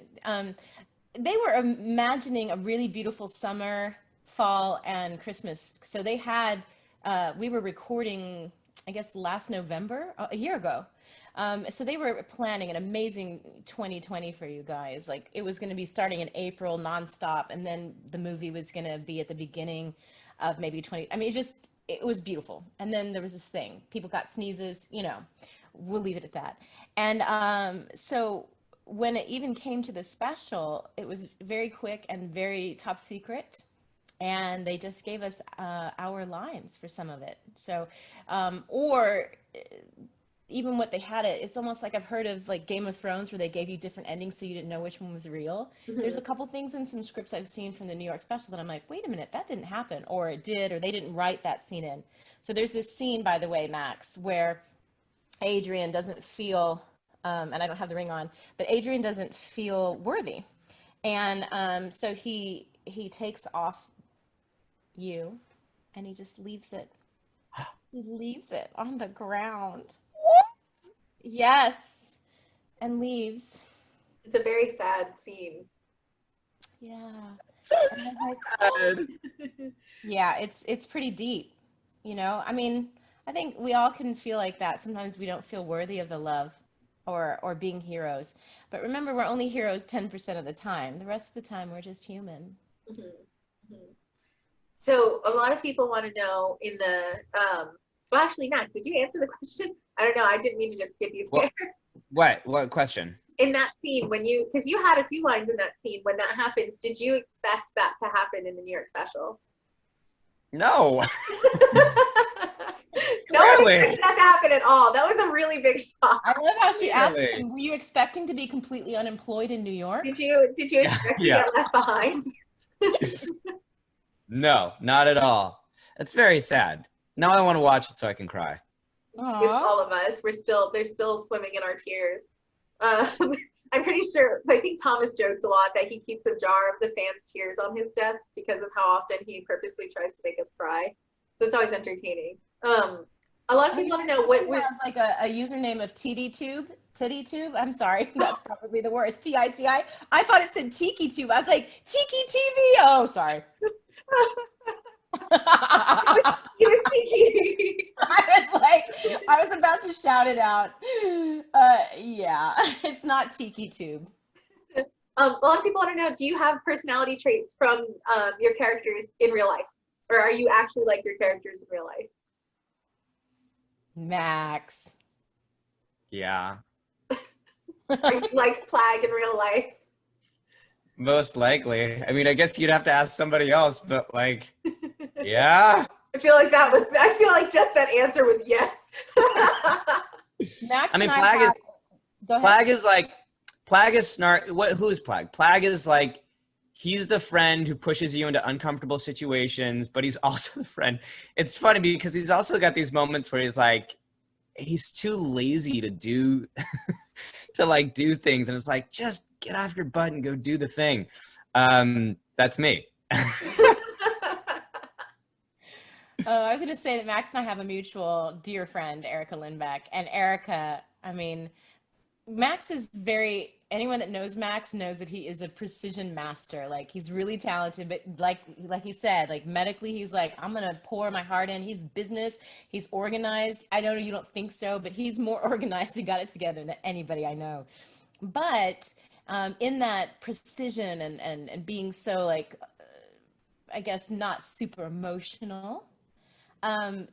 Speaker 2: they were imagining a really beautiful summer, fall, and Christmas. So they had we were recording, I guess, last November, a year ago. So they were planning an amazing 2020 for you guys. Like it was going to be starting in April nonstop. And then the movie was going to be at the beginning of maybe 20. I mean, it was beautiful. And then there was this thing, people got sneezes, we'll leave it at that. And so when it even came to the special, it was very quick and very top secret. And they just gave us our lines for some of it. So, or even what they had it's almost like I've heard of like Game of Thrones where they gave you different endings so you didn't know which one was real. Mm-hmm. There's a couple things in some scripts I've seen from the New York special that I'm like, wait a minute, that didn't happen, or it did, or they didn't write that scene in. So there's this scene, by the way, Max, where Adrian doesn't feel, and I don't have the ring on, but Adrian doesn't feel worthy. And so he takes off you and he just leaves it. He leaves it on the ground. What? Yes. And leaves.
Speaker 1: It's a very sad scene.
Speaker 2: Yeah.
Speaker 3: So
Speaker 2: sad. Yeah, it's pretty deep. I mean, I think we all can feel like that. Sometimes we don't feel worthy of the love or being heroes. But remember, we're only heroes 10% of the time. The rest of the time, we're just human.
Speaker 1: Mm-hmm. Mm-hmm. So a lot of people want to know in the, well, actually, Max, did you answer the question? I don't know. I didn't mean to just skip you there.
Speaker 3: What question?
Speaker 1: In that scene, because you had a few lines in that scene, when that happens, did you expect that to happen in the New York special?
Speaker 3: No.
Speaker 1: No one expected that to happen at all. That was a really big shock.
Speaker 2: I love how she asked him, were you expecting to be completely unemployed in New York?
Speaker 1: Did you expect to get left behind?
Speaker 3: No, not at all. That's very sad. Now I want to watch it so I can cry.
Speaker 1: All of us, they're still swimming in our tears. I'm pretty sure, I think Thomas jokes a lot that he keeps a jar of the fans' tears on his desk because of how often he purposely tries to make us cry. So it's always entertaining. A lot of people want to know what was
Speaker 2: like a username of Titty Tube. I'm sorry, that's probably the worst. TITI. I thought it said Tiki Tube. I was like, Tiki TV. Oh, sorry. I was about to shout it out. Yeah, it's not Tiki Tube.
Speaker 1: A lot of people want to know, do you have personality traits from your characters in real life? Or are you actually like your characters in real life?
Speaker 2: Max.
Speaker 3: Yeah.
Speaker 1: Are you like Plague in real life?
Speaker 3: Most likely. I mean, I guess you'd have to ask somebody else, but like, yeah.
Speaker 1: I feel like just that answer was yes.
Speaker 2: Max,
Speaker 3: I mean, Plague is snark. Who's Plague? Plague is like, he's the friend who pushes you into uncomfortable situations, but he's also the friend. It's funny because he's also got these moments where he's like, he's too lazy to do, to do things. And it's like, just get off your butt and go do the thing. That's me.
Speaker 2: I was going to say that Max and I have a mutual dear friend, Erica Lindbeck. And Erica, I mean, Max is anyone that knows Max knows that he is a precision master. Like, he's really talented, but like he said, like medically, he's like, I'm going to pour my heart in. He's business. He's organized. I know you don't think so, but he's more organized. He got it together than anybody I know. But in that precision and being so I guess not super emotional,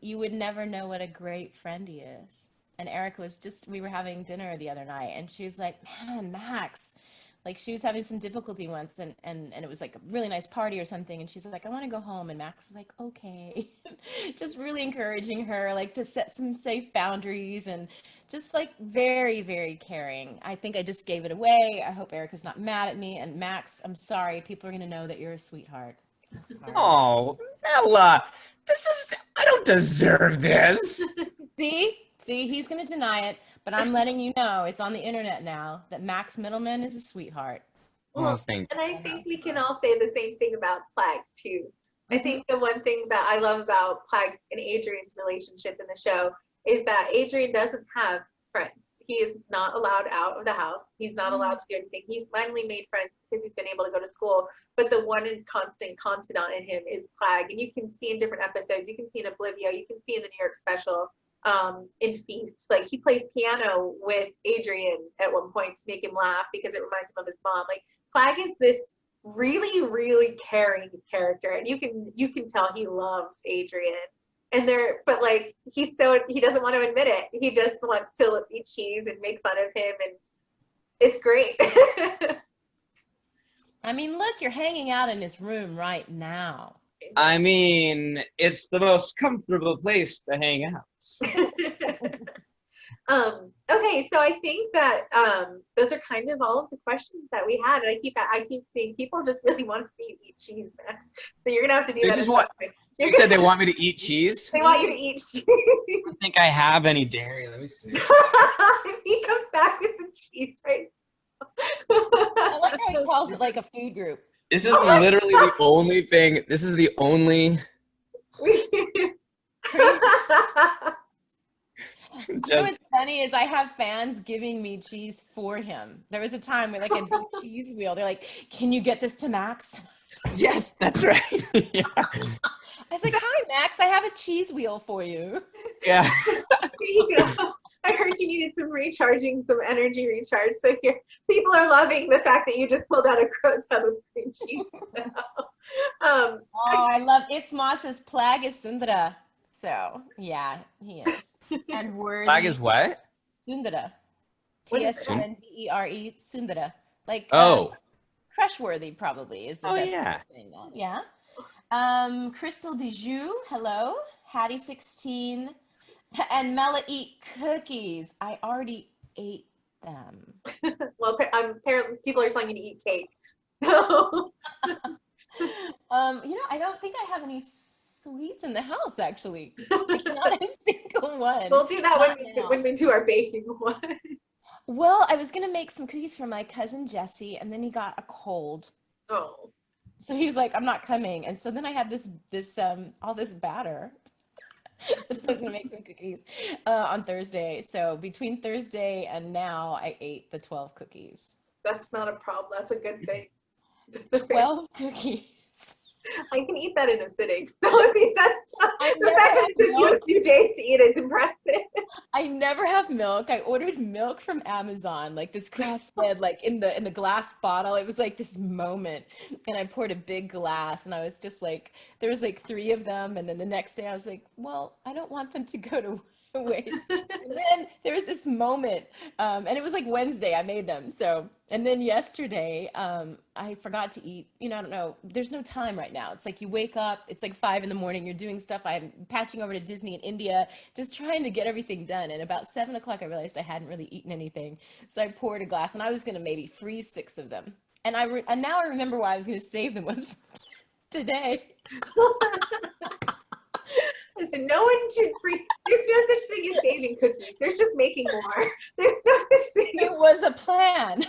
Speaker 2: you would never know what a great friend he is. And Erica we were having dinner the other night and she was like, man, Max, like she was having some difficulty once and it was like a really nice party or something. And she's like, I want to go home. And Max was like, okay. Just really encouraging her, like to set some safe boundaries and just like very, very caring. I think I just gave it away. I hope Erica's not mad at me. And Max, I'm sorry. People are going to know that you're a sweetheart.
Speaker 3: Oh, Mela, I don't deserve this.
Speaker 2: See, he's going to deny it, but I'm letting you know, it's on the internet now, that Max Mittleman is a sweetheart.
Speaker 1: Well, and I think we can all say the same thing about Plague, too. I think the one thing that I love about Plague and Adrian's relationship in the show is that Adrian doesn't have friends. He is not allowed out of the house. He's not allowed to do anything. He's finally made friends because he's been able to go to school. But the one and constant confidant in him is Plague. And you can see in different episodes, you can see in Oblivia, you can see in the New York special, in Feast. Like, he plays piano with Adrian at one point to make him laugh because it reminds him of his mom. Like, Plague is this really, really caring character. And you can tell he loves Adrian. And but like, he doesn't want to admit it. He just wants to eat cheese and make fun of him, and it's great.
Speaker 2: I mean, look, you're hanging out in his room right now.
Speaker 3: I mean, it's the most comfortable place to hang out.
Speaker 1: Okay, so I think that those are kind of all of the questions that we had, and I keep seeing people just really want to see you eat cheese, Max. So you're gonna have to do that.
Speaker 3: You said they want me to eat cheese?
Speaker 1: They want you to eat cheese.
Speaker 3: I don't think I have any dairy. Let me see.
Speaker 1: He comes back with some cheese, right?
Speaker 2: I like how he calls it like a food group.
Speaker 3: This is literally the only thing. This is the only.
Speaker 2: What's funny is I have fans giving me cheese for him. There was a time where like a big cheese wheel. They're like, "Can you get this to Max?"
Speaker 3: Yes, that's right. Yeah.
Speaker 2: I was like, "Hi, Max. I have a cheese wheel for you."
Speaker 3: Yeah.
Speaker 1: There you go. I heard you needed some energy recharge. So here, people are loving the fact that you just pulled out a tub of cream cheese.
Speaker 2: I love It's Moss's Plague is Sundara. So yeah, he is. And worthy.
Speaker 3: Plague is what?
Speaker 2: Sundara. TSUNDERE. Sundara. Like crush-worthy probably is the best way of saying that. Yeah. Crystal Dijou, hello. Hattie 16. And Mela eat cookies. I already ate them.
Speaker 1: Well, apparently people are telling you to eat cake. So,
Speaker 2: I don't think I have any sweets in the house, actually. Like, not a single one.
Speaker 1: We'll do that when we do our baking one.
Speaker 2: Well, I was gonna make some cookies for my cousin Jesse, and then he got a cold.
Speaker 1: Oh.
Speaker 2: So he was like, "I'm not coming." And so then I had all this batter. I was gonna make some cookies on Thursday. So between Thursday and now, I ate the 12 cookies.
Speaker 1: That's not a problem. That's a good thing.
Speaker 2: 12 cookies.
Speaker 1: I can eat that in a sitting. So I mean, the fact that it took you a few days to eat is impressive.
Speaker 2: I never have milk. I ordered milk from Amazon, like this grass-fed, like in the glass bottle. It was like this moment, and I poured a big glass, and I was just like, there was like 3 of them, and then the next day I was like, well, I don't want them to go to waste. And then there was this moment, and it was like Wednesday I made them. So, and then yesterday I forgot to eat. I don't know, there's no time right now. It's like you wake up, it's like 5 a.m, you're doing stuff. I'm patching over to Disney in India, just trying to get everything done. And about 7 o'clock I realized I hadn't really eaten anything, so I poured a glass, and I was gonna maybe freeze 6 of them. And now I remember why I was gonna save them was for today.
Speaker 1: Listen, no one should freeze. There's no such thing as saving cookies. There's just making more. There's no such thing.
Speaker 2: It was a plan.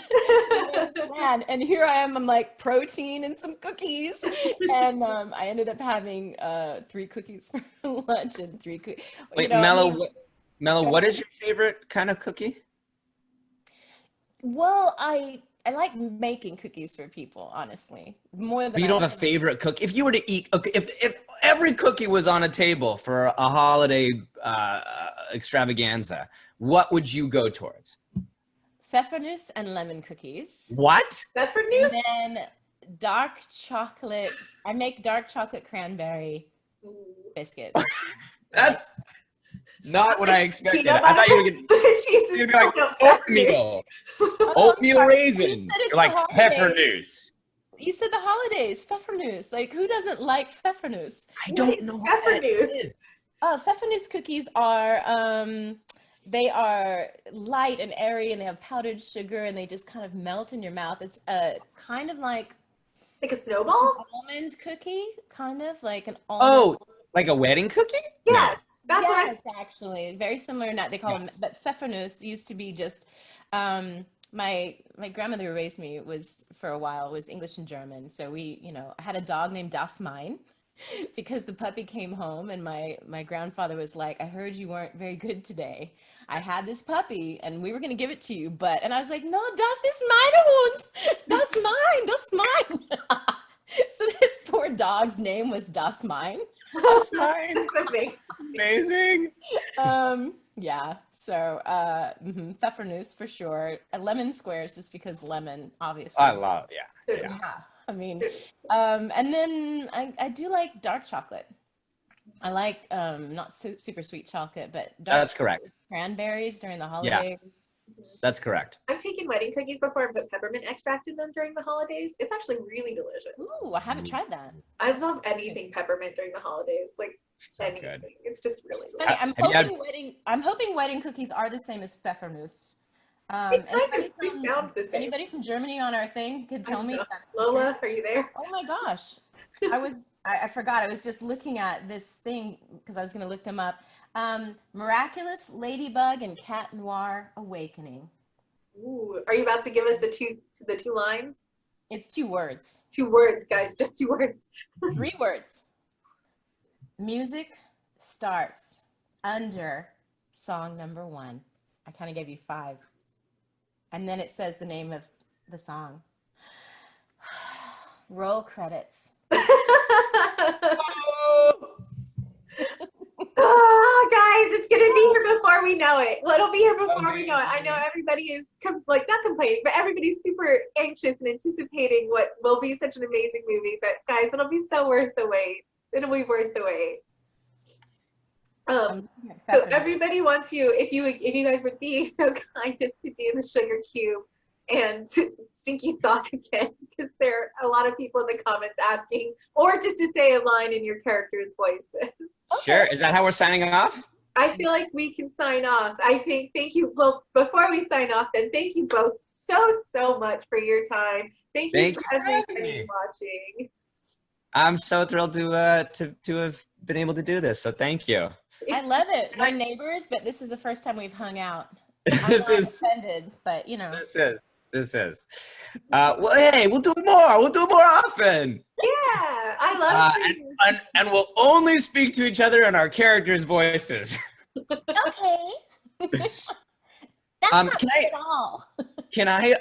Speaker 2: And here I am. I'm like, protein and some cookies. And I ended up having 3 cookies for lunch and 3 cookies.
Speaker 3: Wait, Mela, what is your favorite kind of cookie?
Speaker 2: Well, I like making cookies for people, honestly. More than
Speaker 3: But you don't have a favorite cookie. If you were to eat, if every cookie was on a table for a holiday extravaganza, what would you go towards?
Speaker 2: Pfeffernuss and lemon cookies.
Speaker 3: What?
Speaker 1: Pfeffernuss?
Speaker 2: And then dark chocolate. I make dark chocolate cranberry biscuits.
Speaker 3: That's not what I expected. I thought you were going to be like oatmeal. Oatmeal raisin. You're like pfeffernuss.
Speaker 2: You said the holidays, pfeffernuss. Like, who doesn't like pfeffernuss?
Speaker 3: I don't know what that is.
Speaker 2: Pfeffernuss cookies are, they are light and airy, and they have powdered sugar, and they just kind of melt in your mouth. It's kind of like
Speaker 1: a snowball?
Speaker 2: Almond cookie, kind of like an
Speaker 3: almond. Oh, like a wedding cookie?
Speaker 1: Yes. That's
Speaker 2: yes, actually. Very similar in that. They call them, but pfeffernuss used to be just, my grandmother who raised me was English and German. So I had a dog named Das Mein because the puppy came home, and my grandfather was like, I heard you weren't very good today. I had this puppy and we were going to give it to you, and I was like, no, das ist meine Hund. Das mine. So this poor dog's name was Das Mein.
Speaker 3: Das Mein. Amazing.
Speaker 2: Yeah, so pfeffernuss for sure. Lemon squares, just because lemon, obviously.
Speaker 3: I love, yeah.
Speaker 2: I mean, and then I do like dark chocolate. I like not super sweet chocolate, but
Speaker 3: that's correct.
Speaker 2: Cranberries during the holidays.
Speaker 3: Yeah. That's correct.
Speaker 1: I've taken wedding cookies before and put peppermint extract in them during the holidays. It's actually really delicious.
Speaker 2: Ooh, I haven't tried that.
Speaker 1: I love anything peppermint during the holidays. Like anything. Good. It's just really good.
Speaker 2: I'm hoping wedding cookies are the same as pfeffernuss. Anybody from Germany on our thing could tell me.
Speaker 1: Lola, are you there?
Speaker 2: Oh my gosh. I forgot. I was just looking at this thing because I was going to look them up. Miraculous Ladybug and Cat Noir Awakening.
Speaker 1: Ooh, are you about to give us the two lines?
Speaker 2: It's 2 words.
Speaker 1: 2 words, guys, just 2 words.
Speaker 2: 3 words. Music starts under song number 1. I kind of gave you 5. And then it says the name of the song. Roll credits.
Speaker 1: Oh, guys, it's gonna be here before we know it. Well, it'll be here before we know it. I know everybody is not complaining, but everybody's super anxious and anticipating what will be such an amazing movie. But guys, it'll be so worth the wait. It'll be worth the wait. So everybody wants you, if you guys would be so kind just to do the sugar cube and stinky sock again, because there are a lot of people in the comments asking, or just to say a line in your character's voices.
Speaker 3: Okay. Sure. Is that how we're signing off?
Speaker 1: I feel like we can sign off. Thank you. Well, before we sign off, then thank you both so much for your time. Thank you for everybody watching.
Speaker 3: I'm so thrilled to have been able to do this. So thank you.
Speaker 2: I love it. We're neighbors, but this is the first time we've hung out.
Speaker 3: This
Speaker 2: I'm not
Speaker 3: is
Speaker 2: offended, but you know.
Speaker 3: This is. Well, hey, we'll do more. We'll do more often.
Speaker 1: Yeah, I love it.
Speaker 3: And we'll only speak to each other in our characters' voices.
Speaker 5: Okay. That's not good at all.
Speaker 3: Can I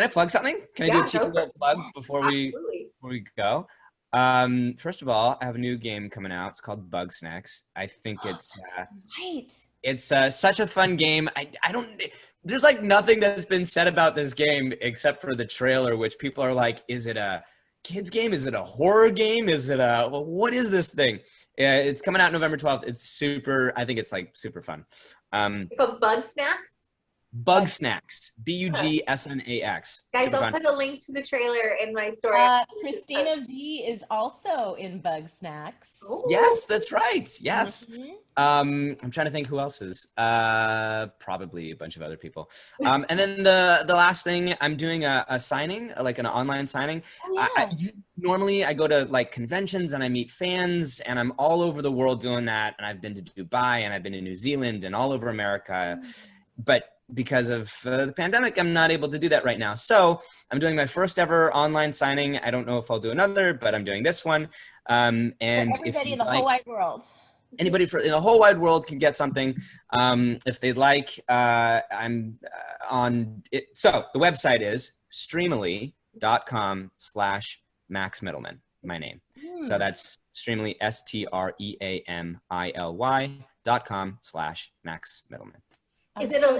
Speaker 3: plug something? Can I do a cheeky little plug before we go? First of all, I have a new game coming out. It's called Bug Snacks. I think it's
Speaker 2: right.
Speaker 3: It's such a fun game. I don't. There's like nothing that's been said about this game except for the trailer, which people are like, is it a kids game? Is it a horror game? Is it what is this thing? It's coming out November 12th. It's super. I think it's like super fun.
Speaker 1: It's called Bug Snacks.
Speaker 3: Bug Snacks. BUGSNAX.
Speaker 1: Guys, I'll put a link to the trailer in my story.
Speaker 2: Christina V is also in Bug Snacks.
Speaker 1: Ooh.
Speaker 3: Yes, that's right. Yes.
Speaker 2: Mm-hmm.
Speaker 3: I'm trying to think who else is. Probably a bunch of other people. And then the last thing, I'm doing a signing, like an online signing.
Speaker 2: Oh, yeah.
Speaker 3: Normally I go to like conventions and I meet fans, and I'm all over the world doing that. And I've been to Dubai and I've been to New Zealand and all over America. But because of the pandemic, I'm not able to do that right now. So I'm doing my first ever online signing. I don't know if I'll do another, but I'm doing this one. And
Speaker 2: for everybody in the whole wide world.
Speaker 3: Anybody in the whole wide world can get something if they'd like. I'm on it. So the website is streamily.com/Max Mittleman, my name. So that's Streamily, STREAMY.com/Max Mittleman.
Speaker 1: Is it a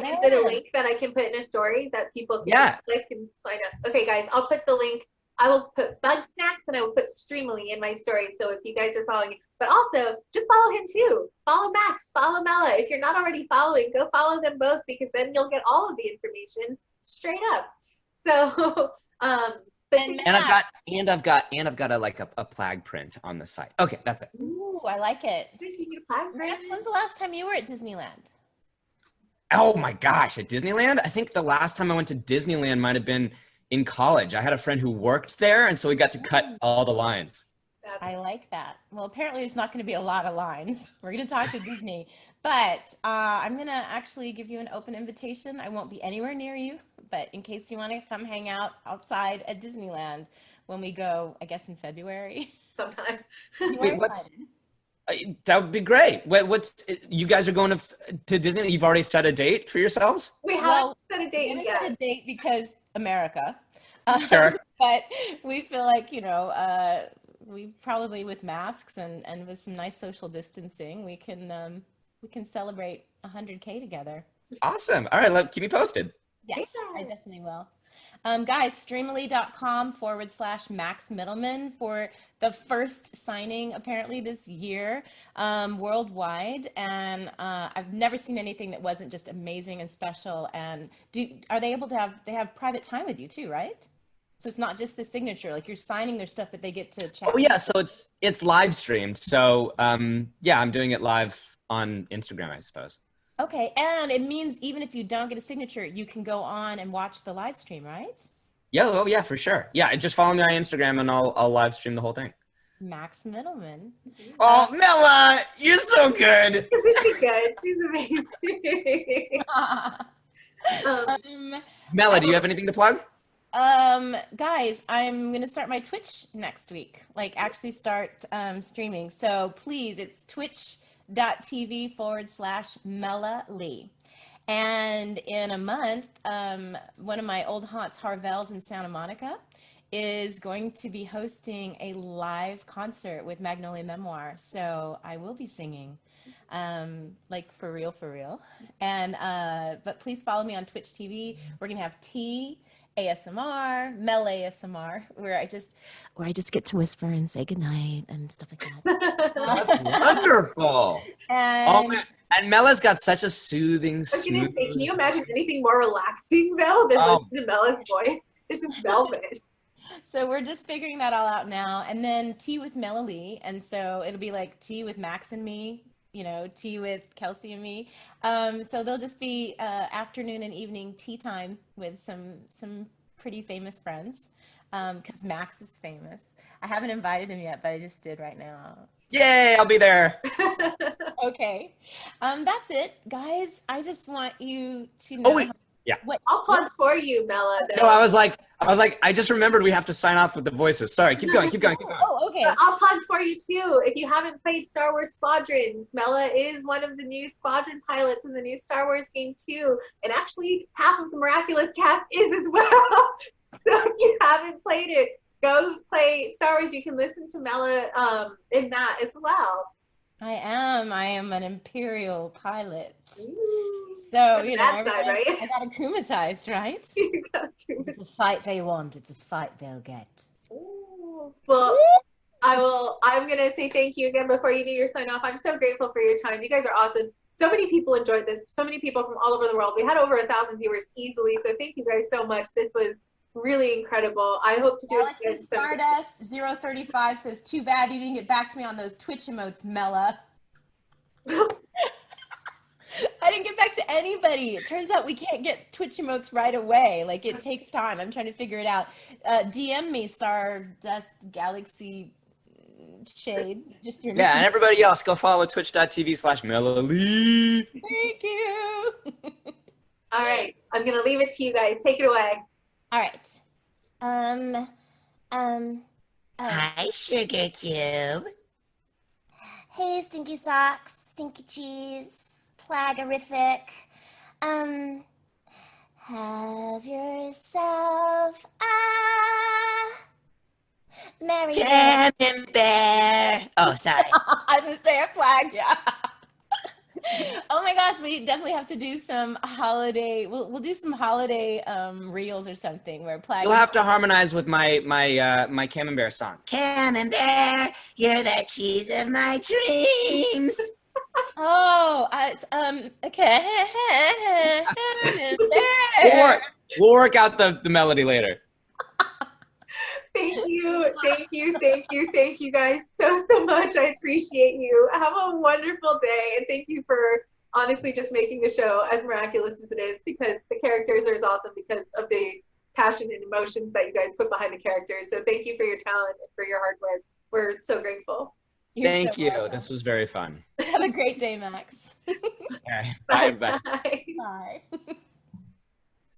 Speaker 1: link that I can put in a story that people can click and sign up? Okay, guys, I'll put the link. I will put Bug Snacks and I will put Streamily in my story. So if you guys are following, but also just follow him too. Follow Max, follow Mela. If you're not already following, go follow them both, because then you'll get all of the information straight up. So,
Speaker 3: I've got a plague print on the site. Okay, that's it.
Speaker 2: Ooh, I like it.
Speaker 1: Max,
Speaker 2: when's the last time you were at Disneyland?
Speaker 3: Oh my gosh, at Disneyland? I think the last time I went to Disneyland might have been in college. I had a friend who worked there, and so we got to cut all the lines.
Speaker 2: I like that. Well, apparently there's not going to be a lot of lines. We're going to talk to Disney, but I'm going to actually give you an open invitation. I won't be anywhere near you, but in case you want to come hang out outside at Disneyland when we go, I guess in February.
Speaker 1: Sometime.
Speaker 3: Wait, that would be great. What's you guys are going to Disney? You've already set a date for yourselves?
Speaker 1: We haven't set a date yet.
Speaker 2: Set a date because America.
Speaker 3: Sure.
Speaker 2: But we feel like, we probably with masks and with some nice social distancing, we can celebrate 100K together.
Speaker 3: Awesome. All right, keep me posted.
Speaker 2: Yes, I definitely will. Guys, streamily.com/Max Mittleman for the first signing apparently this year worldwide. And I've never seen anything that wasn't just amazing and special. And are they able to they have private time with you too, right? So it's not just the signature, like you're signing their stuff, but they get to chat.
Speaker 3: Oh yeah, so it's live streamed. So yeah, I'm doing it live on Instagram, I suppose.
Speaker 2: Okay, and it means even if you don't get a signature, you can go on and watch the live stream, right?
Speaker 3: Yeah, oh yeah, for sure. Yeah, just follow me on Instagram and I'll live stream the whole thing.
Speaker 2: Max Mittleman.
Speaker 3: Oh, Mela, you're so good.
Speaker 1: She's good. She's amazing.
Speaker 3: Mela, do you have anything to plug?
Speaker 2: Guys, I'm gonna start my Twitch next week. Like actually start streaming. So please, it's twitch.tv/Mela Lee. And in a month, one of my old haunts, Harvell's in Santa Monica, is going to be hosting a live concert with Magnolia Memoir. So I will be singing, like for real. And but please follow me on Twitch TV. We're gonna have T ASMR, Mel ASMR, where I just get to whisper and say goodnight and stuff like that.
Speaker 3: That's wonderful. And Mela's got such a soothing, smooth.
Speaker 1: Can you imagine anything more relaxing, Mel, than listening to Mela's voice? It's just velvet.
Speaker 2: So we're just figuring that all out now. And then tea with Mela Lee. And so it'll be like tea with Max and me you know, tea with Kelsey and me. So there'll just be afternoon and evening tea time with some pretty famous friends, because Max is famous. I haven't invited him yet, but I just did right now.
Speaker 3: Yay, I'll be there.
Speaker 2: Okay. That's it, guys. I just want you to know.
Speaker 3: Oh, wait. Yeah.
Speaker 1: I'll plug for you, Mela.
Speaker 3: No, I was like, I just remembered we have to sign off with the voices. Sorry, keep going.
Speaker 2: Oh, okay.
Speaker 1: But I'll plug for you too. If you haven't played Star Wars Squadrons, Mela is one of the new squadron pilots in the new Star Wars game too. And actually, half of the Miraculous cast is as well. So if you haven't played it, go play Star Wars. You can listen to Mela in that as well.
Speaker 2: I am an Imperial pilot.
Speaker 1: Ooh.
Speaker 2: So, you know,
Speaker 1: That side, right?
Speaker 2: I got akumatized, right?
Speaker 1: You got
Speaker 2: It's a fight they want. It's a fight they'll get.
Speaker 1: Ooh. Well, I'm going to say thank you again before you do your sign off. I'm so grateful for your time. You guys are awesome. So many people enjoyed this. So many people from all over the world. We had over 1,000 viewers easily. So thank you guys so much. This was really incredible. I hope to do
Speaker 2: Alex
Speaker 1: it again.
Speaker 2: Stardust 035 says, too bad you didn't get back to me on those Twitch emotes, Mela. I didn't get back to anybody. It turns out we can't get Twitch emotes right away. Like, it takes time. I'm trying to figure it out. DM me, Stardust Galaxy Shade. Just your
Speaker 3: Yeah, and everybody else, go follow twitch.tv/Mela Lee.
Speaker 2: Thank you.
Speaker 1: All right. I'm going to leave it to you guys. Take it away.
Speaker 2: All right.
Speaker 4: Hi, Sugar Cube.
Speaker 5: Hey, Stinky Socks, Stinky Cheese, Plagorific. Have yourself a merry
Speaker 4: Camembert. Oh, sorry.
Speaker 2: I was gonna say a flag, yeah. Oh my gosh, we definitely have to do some holiday. We'll do some holiday reels or something where Plag.
Speaker 3: You'll have to harmonize with my Camembert song.
Speaker 4: Camembert, you're the cheese of my dreams.
Speaker 2: Oh, it's okay.
Speaker 3: We'll work out the melody later.
Speaker 1: Thank you guys so much. I appreciate you. Have a wonderful day, and thank you for honestly just making the show as miraculous as it is, because the characters are as awesome because of the passion and emotions that you guys put behind the characters. So thank you for your talent and for your hard work. We're so grateful.
Speaker 3: Thank you. This was very fun.
Speaker 2: Have a great day, Max.
Speaker 3: Okay.
Speaker 1: Bye.
Speaker 3: Bye.
Speaker 2: Bye.